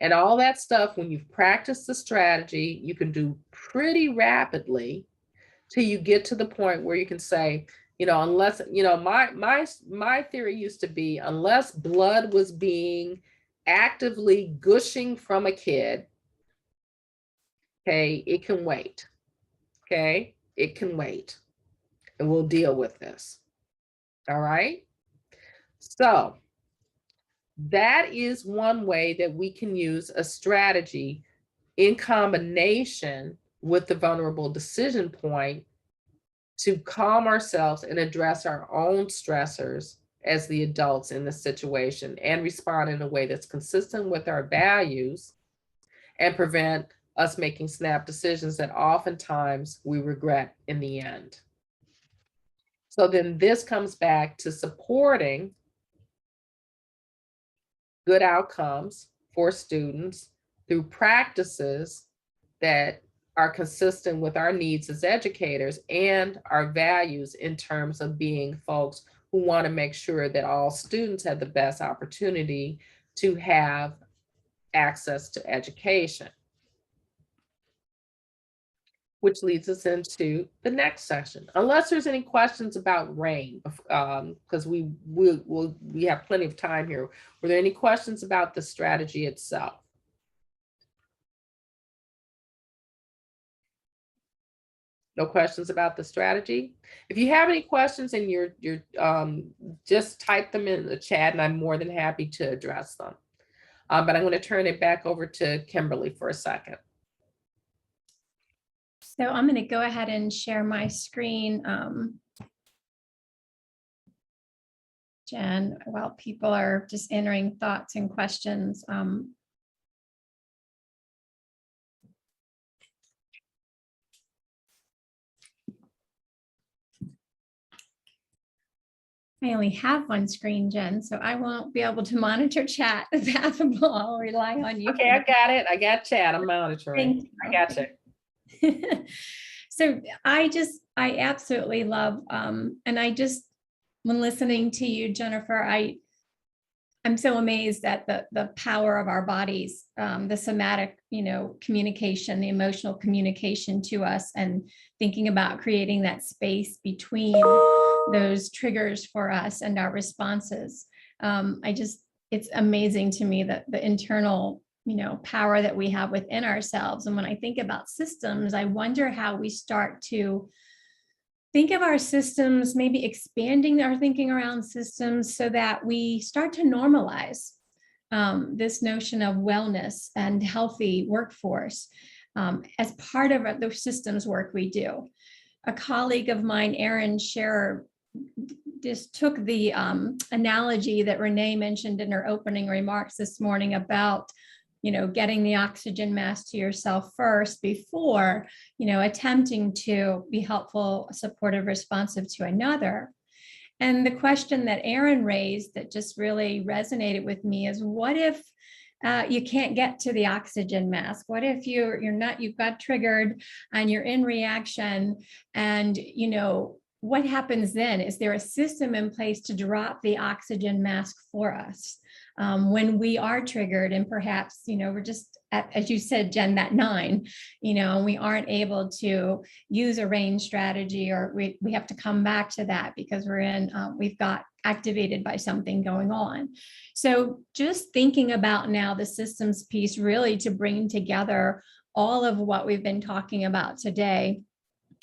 And all that stuff, when you've practiced the strategy, you can do pretty rapidly till you get to the point where you can say, you know, unless, you know, my theory used to be, unless blood was being actively gushing from a kid, okay, it can wait. Okay, it can wait. And we'll deal with this. All right. So that is one way that we can use a strategy in combination with the vulnerable decision point to calm ourselves and address our own stressors as the adults in the situation and respond in a way that's consistent with our values and prevent us making snap decisions that oftentimes we regret in the end. So then this comes back to supporting good outcomes for students through practices that are consistent with our needs as educators and our values in terms of being folks who want to make sure that all students have the best opportunity to have access to education. Which leads us into the next session. Unless there's any questions about RAIN, because we have plenty of time here. Were there any questions about the strategy itself? No questions about the strategy? If you have any questions and you're just type them in the chat and I'm more than happy to address them. But I'm going to turn it back over to Kimberly for a second. So I'm going to go ahead and share my screen, Jen, while people are just entering thoughts and questions. I only have one screen, Jen, so I won't be able to monitor chat. I'll rely on you. Okay, I got it. I got chat. I'm monitoring. I got you. So I absolutely love, and when listening to you, Jennifer, I'm so amazed at the power of our bodies, the somatic, communication, the emotional communication to us, and thinking about creating that space between those triggers for us and our responses. It's amazing to me that the internal, power that we have within ourselves. And when I think about systems, I wonder how we start to think of our systems, maybe expanding our thinking around systems so that we start to normalize this notion of wellness and healthy workforce as part of the systems work we do. A colleague of mine, Erin Scherer, just took the analogy that Renee mentioned in her opening remarks this morning about getting the oxygen mask to yourself first before, attempting to be helpful, supportive, responsive to another. And the question that Erin raised that just really resonated with me is, what if you can't get to the oxygen mask? What if you've got triggered and you're in reaction, and what happens then? Is there a system in place to drop the oxygen mask for us when we are triggered, and perhaps, we're just at, as you said, Jen, that 9, and we aren't able to use a range strategy, or we have to come back to that because we've got activated by something going on. So just thinking about now the systems piece, really to bring together all of what we've been talking about today,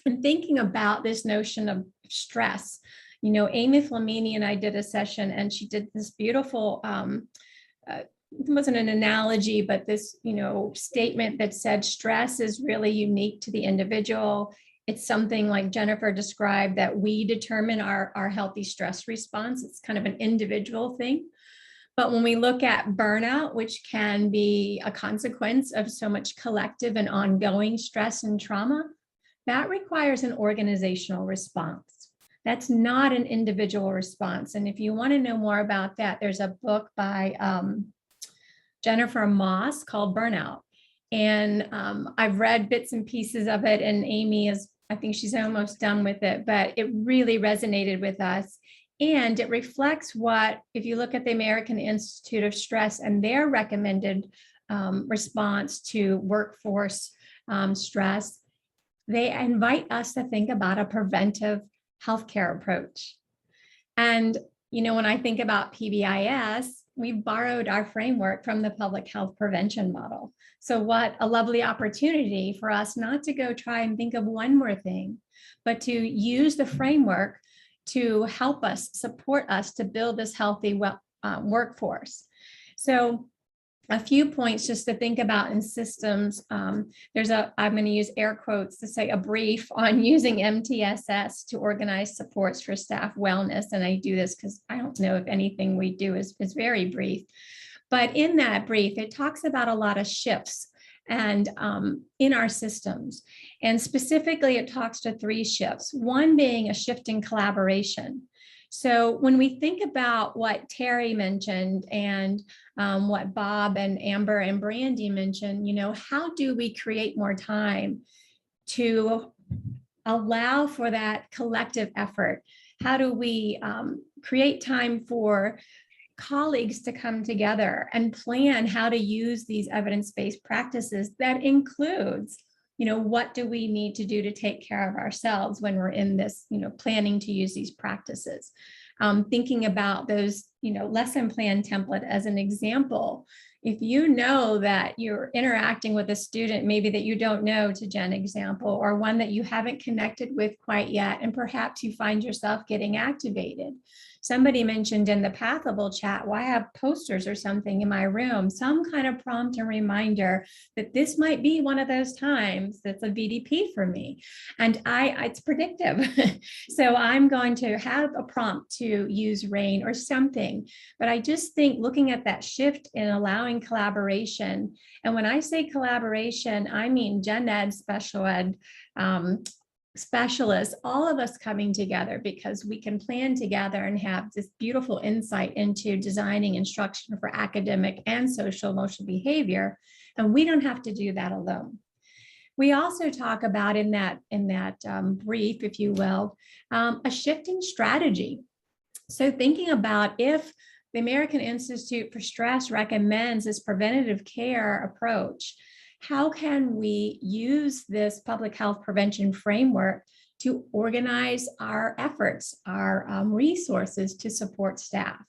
and thinking about this notion of stress. Amy Flamini and I did a session, and she did this beautiful, it wasn't an analogy, but this, statement that said stress is really unique to the individual. It's something like Jennifer described, that we determine our healthy stress response. It's kind of an individual thing. But when we look at burnout, which can be a consequence of so much collective and ongoing stress and trauma, that requires an organizational response. That's not an individual response. And if you want to know more about that, there's a book by Jennifer Moss called Burnout. And I've read bits and pieces of it, and Amy I think she's almost done with it, but it really resonated with us. And it reflects if you look at the American Institute of Stress and their recommended response to workforce stress, they invite us to think about a preventive healthcare approach. And, when I think about PBIS, we've borrowed our framework from the public health prevention model. So what a lovely opportunity for us not to go try and think of one more thing, but to use the framework to help us, support us to build this healthy workforce. So a few points just to think about in systems. I'm going to use air quotes to say a brief on using MTSS to organize supports for staff wellness. And I do this because I don't know if anything we do is very brief. But in that brief, it talks about a lot of shifts and in our systems. And specifically, it talks to 3 shifts, one being a shift in collaboration. So when we think about what Terry mentioned and what Bob and Amber and Brandy mentioned, how do we create more time to allow for that collective effort? How do we create time for colleagues to come together and plan how to use these evidence-based practices that includes, what do we need to do to take care of ourselves when we're in this, planning to use these practices. Thinking about those, lesson plan template as an example, If you know that you're interacting with a student, maybe that you don't know, to Jen example, or one that you haven't connected with quite yet, and perhaps you find yourself getting activated. Somebody mentioned in the Pathable chat, well, I have posters or something in my room, some kind of prompt and reminder that this might be one of those times that's a VDP for me. And it's predictive. So I'm going to have a prompt to use RAIN or something. But I just think looking at that shift in allowing collaboration. And when I say collaboration, I mean gen ed, special ed, specialists, all of us coming together, because we can plan together and have this beautiful insight into designing instruction for academic and social emotional behavior. And we don't have to do that alone. We also talk about in that brief, if you will, a shifting strategy. So thinking about if the American Institute for Stress recommends this preventative care approach, how can we use this public health prevention framework to organize our efforts, our resources to support staff?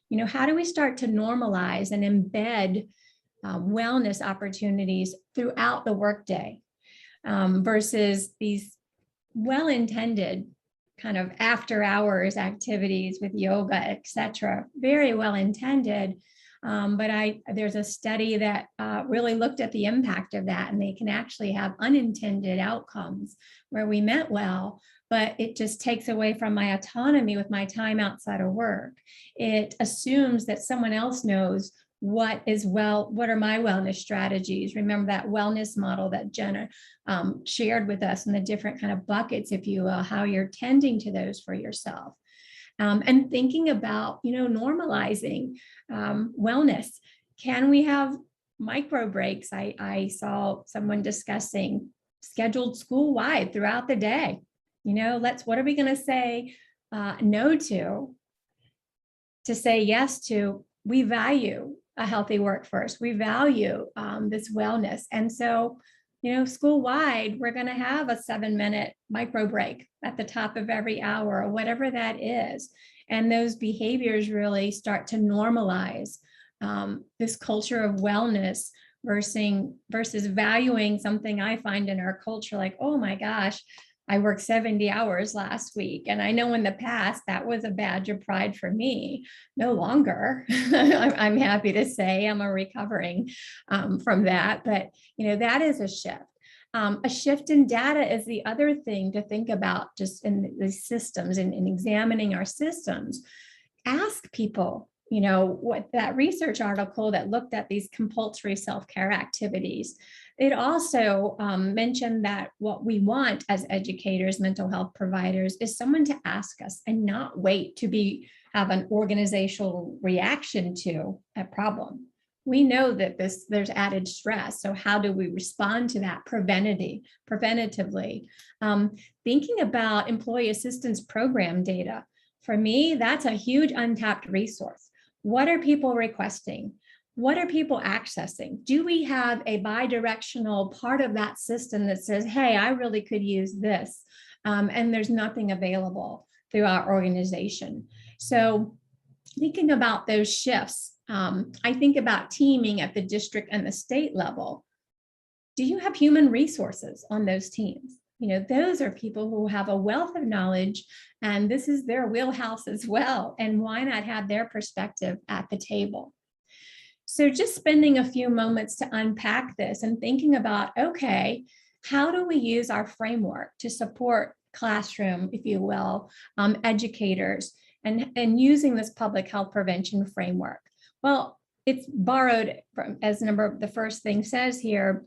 You know, how do we start to normalize and embed wellness opportunities throughout the workday versus these well-intended kind of after hours activities with yoga, et cetera, very well-intended. But there's a study that really looked at the impact of that, and they can actually have unintended outcomes where we meant well, but it just takes away from my autonomy with my time outside of work. It assumes that someone else knows what are my wellness strategies. Remember that wellness model that Jenna shared with us, and the different kind of buckets, if you will, how you're tending to those for yourself. And thinking about, normalizing wellness. Can we have micro breaks? I saw someone discussing scheduled school-wide throughout the day. What are we going to say no to say yes to? We value a healthy workforce. We value this wellness. And so, school-wide, we're going to have a 7-minute micro break at the top of every hour, or whatever that is. And those behaviors really start to normalize this culture of wellness versus valuing something I find in our culture, like, oh my gosh, I worked 70 hours last week. And I know in the past that was a badge of pride for me. No longer. I'm happy to say I'm recovering from that. But, that is a shift. A shift in data is the other thing to think about, just in the systems and in examining our systems. Ask people, what that research article that looked at these compulsory self-care activities. It also mentioned that what we want as educators, mental health providers, is someone to ask us and not wait to have an organizational reaction to a problem. We know that there's added stress. So how do we respond to that preventatively? Thinking about employee assistance program data, for me, that's a huge untapped resource. What are people requesting? What are people accessing? Do we have a bi-directional part of that system that says, hey, I really could use this, and there's nothing available through our organization? So thinking about those shifts, I think about teaming at the district and the state level. Do you have human resources on those teams? Those are people who have a wealth of knowledge, and this is their wheelhouse as well. And why not have their perspective at the table? So just spending a few moments to unpack this and thinking about, okay, how do we use our framework to support classroom, if you will, educators, and using this public health prevention framework? Well, it's borrowed from, as the first thing says here,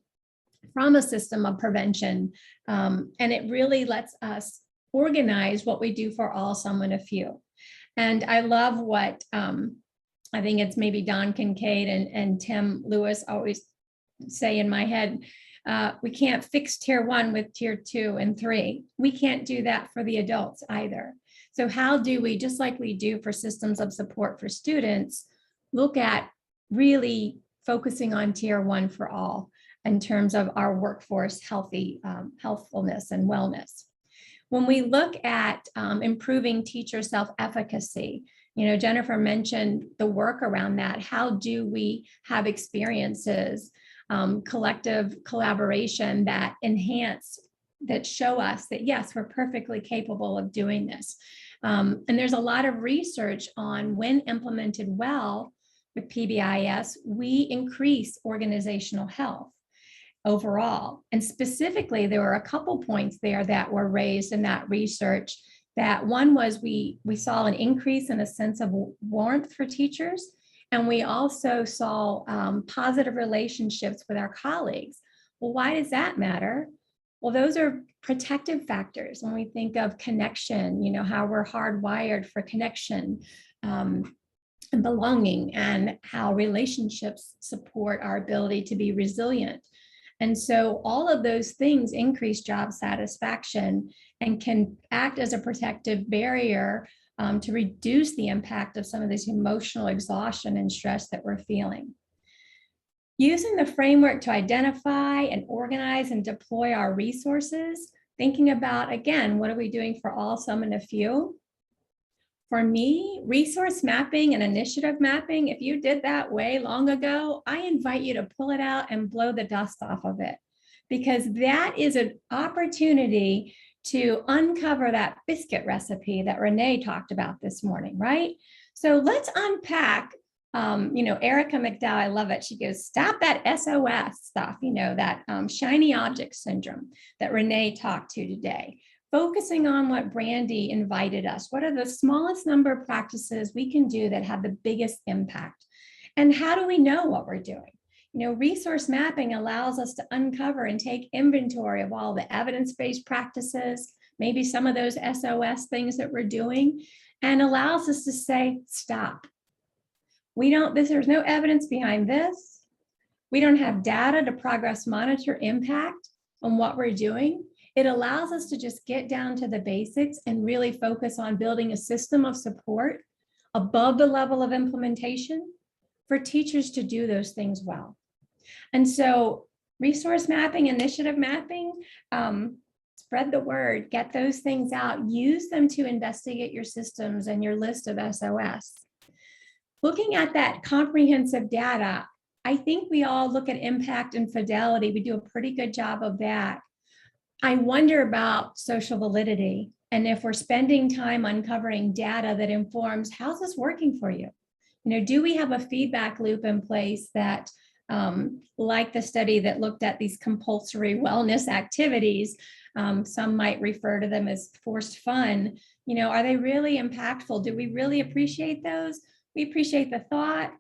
from a system of prevention. And it really lets us organize what we do for all, some, and a few. And I love what I think it's maybe Don Kincaid and Tim Lewis always say in my head, we can't fix tier 1 with tier 2 and 3. We can't do that for the adults either. So how do we, just like we do for systems of support for students, look at really focusing on tier 1 for all in terms of our workforce healthfulness and wellness? When we look at improving teacher self-efficacy, Jennifer mentioned the work around that. How do we have experiences, collective collaboration that enhance, that show us that, yes, we're perfectly capable of doing this. And there's a lot of research on when implemented well with PBIS, we increase organizational health overall. And specifically, there were a couple points there that were raised in that research. That one was we saw an increase in a sense of warmth for teachers. And we also saw positive relationships with our colleagues. Well, why does that matter? Well, those are protective factors when we think of connection, how we're hardwired for connection and belonging, and how relationships support our ability to be resilient. And so all of those things increase job satisfaction and can act as a protective barrier to reduce the impact of some of this emotional exhaustion and stress that we're feeling. Using the framework to identify and organize and deploy our resources, thinking about, again, what are we doing for all, some, and a few? For me, resource mapping and initiative mapping, if you did that way long ago, I invite you to pull it out and blow the dust off of it, because that is an opportunity to uncover that biscuit recipe that Renee talked about this morning, right? So let's unpack, Erica McDowell, I love it. She goes, stop that SOS stuff, that shiny object syndrome that Renee talked to today. Focusing on what Brandy invited us. What are the smallest number of practices we can do that have the biggest impact? And how do we know what we're doing? Resource mapping allows us to uncover and take inventory of all the evidence-based practices, maybe some of those SOS things that we're doing, and allows us to say, stop. There's no evidence behind this. We don't have data to progress monitor impact on what we're doing. It allows us to just get down to the basics and really focus on building a system of support above the level of implementation for teachers to do those things well. And so resource mapping, initiative mapping, spread the word, get those things out, use them to investigate your systems and your list of SOS. Looking at that comprehensive data, I think we all look at impact and fidelity. We do a pretty good job of that. I wonder about social validity, and if we're spending time uncovering data that informs, how's this working for you? Do we have a feedback loop in place that, like the study that looked at these compulsory wellness activities, some might refer to them as forced fun, are they really impactful? Do we really appreciate those? We appreciate the thought.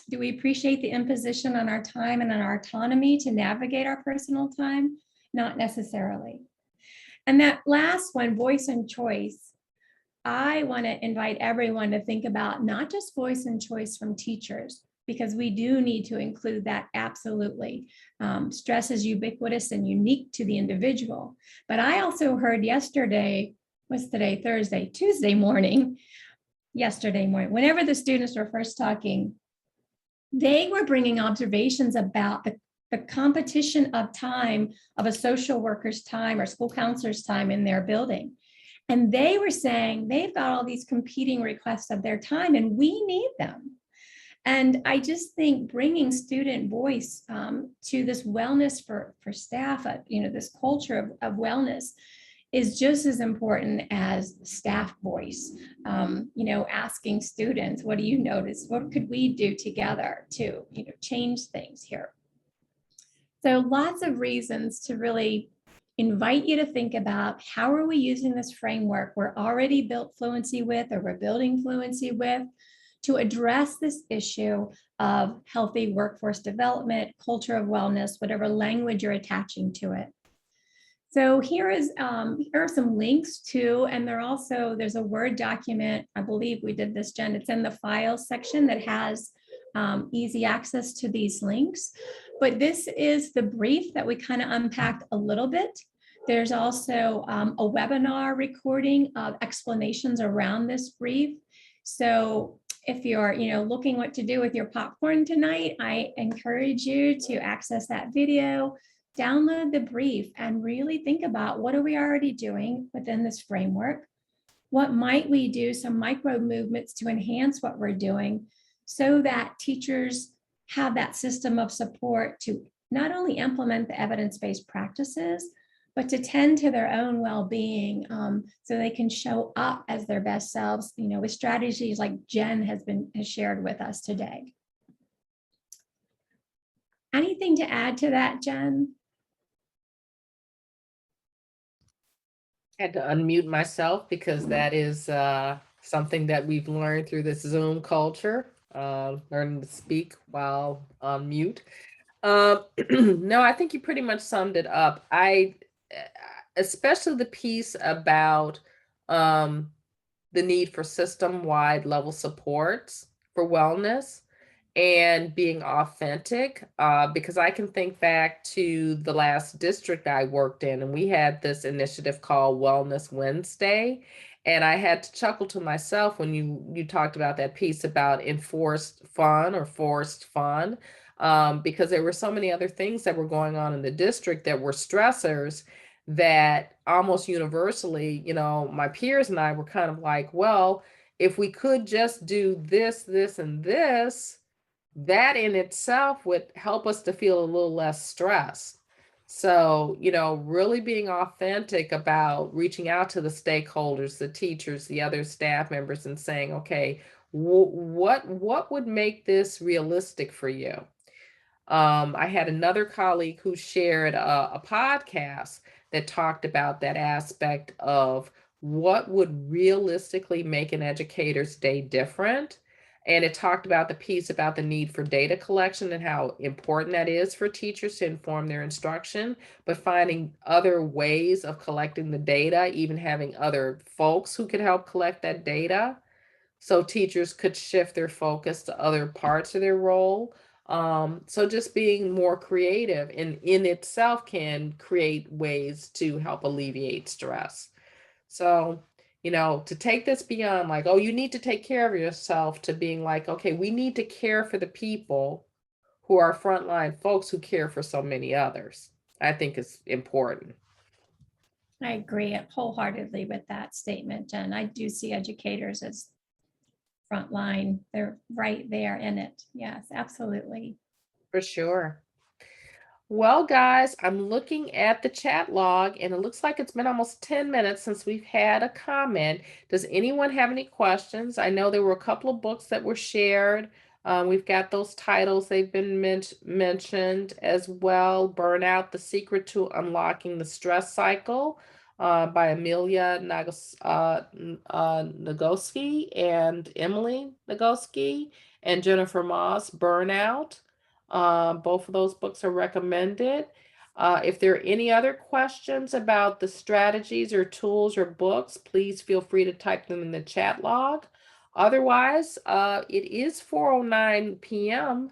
Do we appreciate the imposition on our time and on our autonomy to navigate our personal time? Not necessarily. And that last one, voice and choice, I want to invite everyone to think about not just voice and choice from teachers, because we do need to include that, absolutely. Stress is ubiquitous and unique to the individual. But I also heard yesterday, what's today, Thursday, Tuesday morning, yesterday morning, whenever the students were first talking, they were bringing observations about the competition of time of a social worker's time or school counselor's time in their building. And they were saying they've got all these competing requests of their time and we need them. And I just think bringing student voice to this wellness for staff, this culture of wellness is just as important as staff voice. Asking students, what do you notice? What could we do together to change things here? So lots of reasons to really invite you to think about, how are we using this framework we're already built fluency with, or we're building fluency with, to address this issue of healthy workforce development, culture of wellness, whatever language you're attaching to it. So here are some links to, and there's a Word document. I believe we did this, Jen. It's in the files section that has easy access to these links. But this is the brief that we kind of unpacked a little bit. There's also a webinar recording of explanations around this brief. So if you're looking what to do with your popcorn tonight, I encourage you to access that video, download the brief, and really think about, what are we already doing within this framework? what might we do, some micro movements to enhance what we're doing so that teachers have that system of support to not only implement the evidence-based practices, but to tend to their own well-being so they can show up as their best selves, with strategies like Jen has shared with us today. Anything to add to that, Jen? I had to unmute myself because that is something that we've learned through this Zoom culture, learning to speak while on mute. No, I think you pretty much summed it up. Especially the piece about the need for system-wide level supports for wellness and being authentic, because I can think back to the last district I worked in, and we had this initiative called Wellness Wednesday. And I had to chuckle to myself when you talked about that piece about enforced fun or forced fun, because there were so many other things that were going on in the district that were stressors that almost universally, my peers and I were kind of like, well, if we could just do this, this, and this, that in itself would help us to feel a little less stressed. So, really being authentic about reaching out to the stakeholders, the teachers, the other staff members, and saying, okay, what would make this realistic for you? I had another colleague who shared a podcast that talked about that aspect of what would realistically make an educator's day different. And it talked about the piece about the need for data collection and how important that is for teachers to inform their instruction, but finding other ways of collecting the data, even having other folks who could help collect that data so teachers could shift their focus to other parts of their role. So just being more creative in itself can create ways to help alleviate stress. So, to take this beyond like, oh, you need to take care of yourself, to being like, okay, we need to care for the people who are frontline folks who care for so many others, I think is important. I agree wholeheartedly with that statement, Jen. I do see educators as frontline. They're right there in it. Yes, absolutely. For sure. Well, guys, I'm looking at the chat log and it looks like it's been almost 10 minutes since we've had a comment. Does anyone have any questions? I know there were a couple of books that were shared. We've got those titles, they've been mentioned as well. Burnout, The Secret to Unlocking the Stress Cycle by Amelia Nagoski and Emily Nagoski and Jennifer Moss, Burnout. Both of those books are recommended. If there are any other questions about the strategies or tools or books, please feel free to type them in the chat log. Otherwise, it is 4:09 p.m.,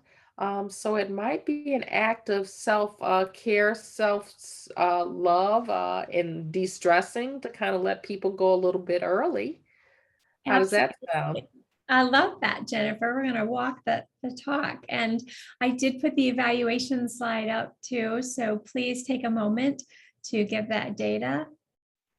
so it might be an act of self-care, self-love, and de-stressing to kind of let people go a little bit early. How does that sound? I love that, Jennifer. We're going to walk the talk. And I did put the evaluation slide up too. So please take a moment to give that data.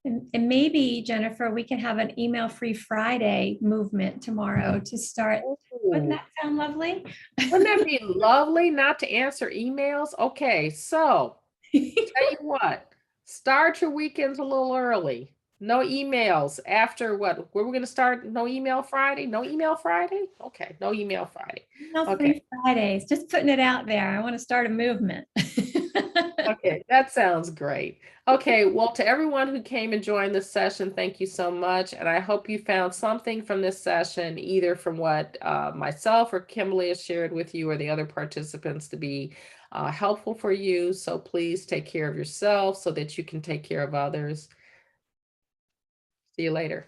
And maybe, Jennifer, we can have an email-free Friday movement tomorrow to start. Wouldn't that sound lovely? Wouldn't that be lovely not to answer emails? Okay, so tell you what, start your weekends a little early. No emails after what? Were we going to start? No email Friday? No email Friday? Okay, no email Friday. No free Fridays. Just putting it out there. I want to start a movement. Okay, that sounds great. Okay, well, to everyone who came and joined this session, thank you so much. And I hope you found something from this session, either from what myself or Kimberly has shared with you or the other participants, to be helpful for you. So please take care of yourself so that you can take care of others. See you later.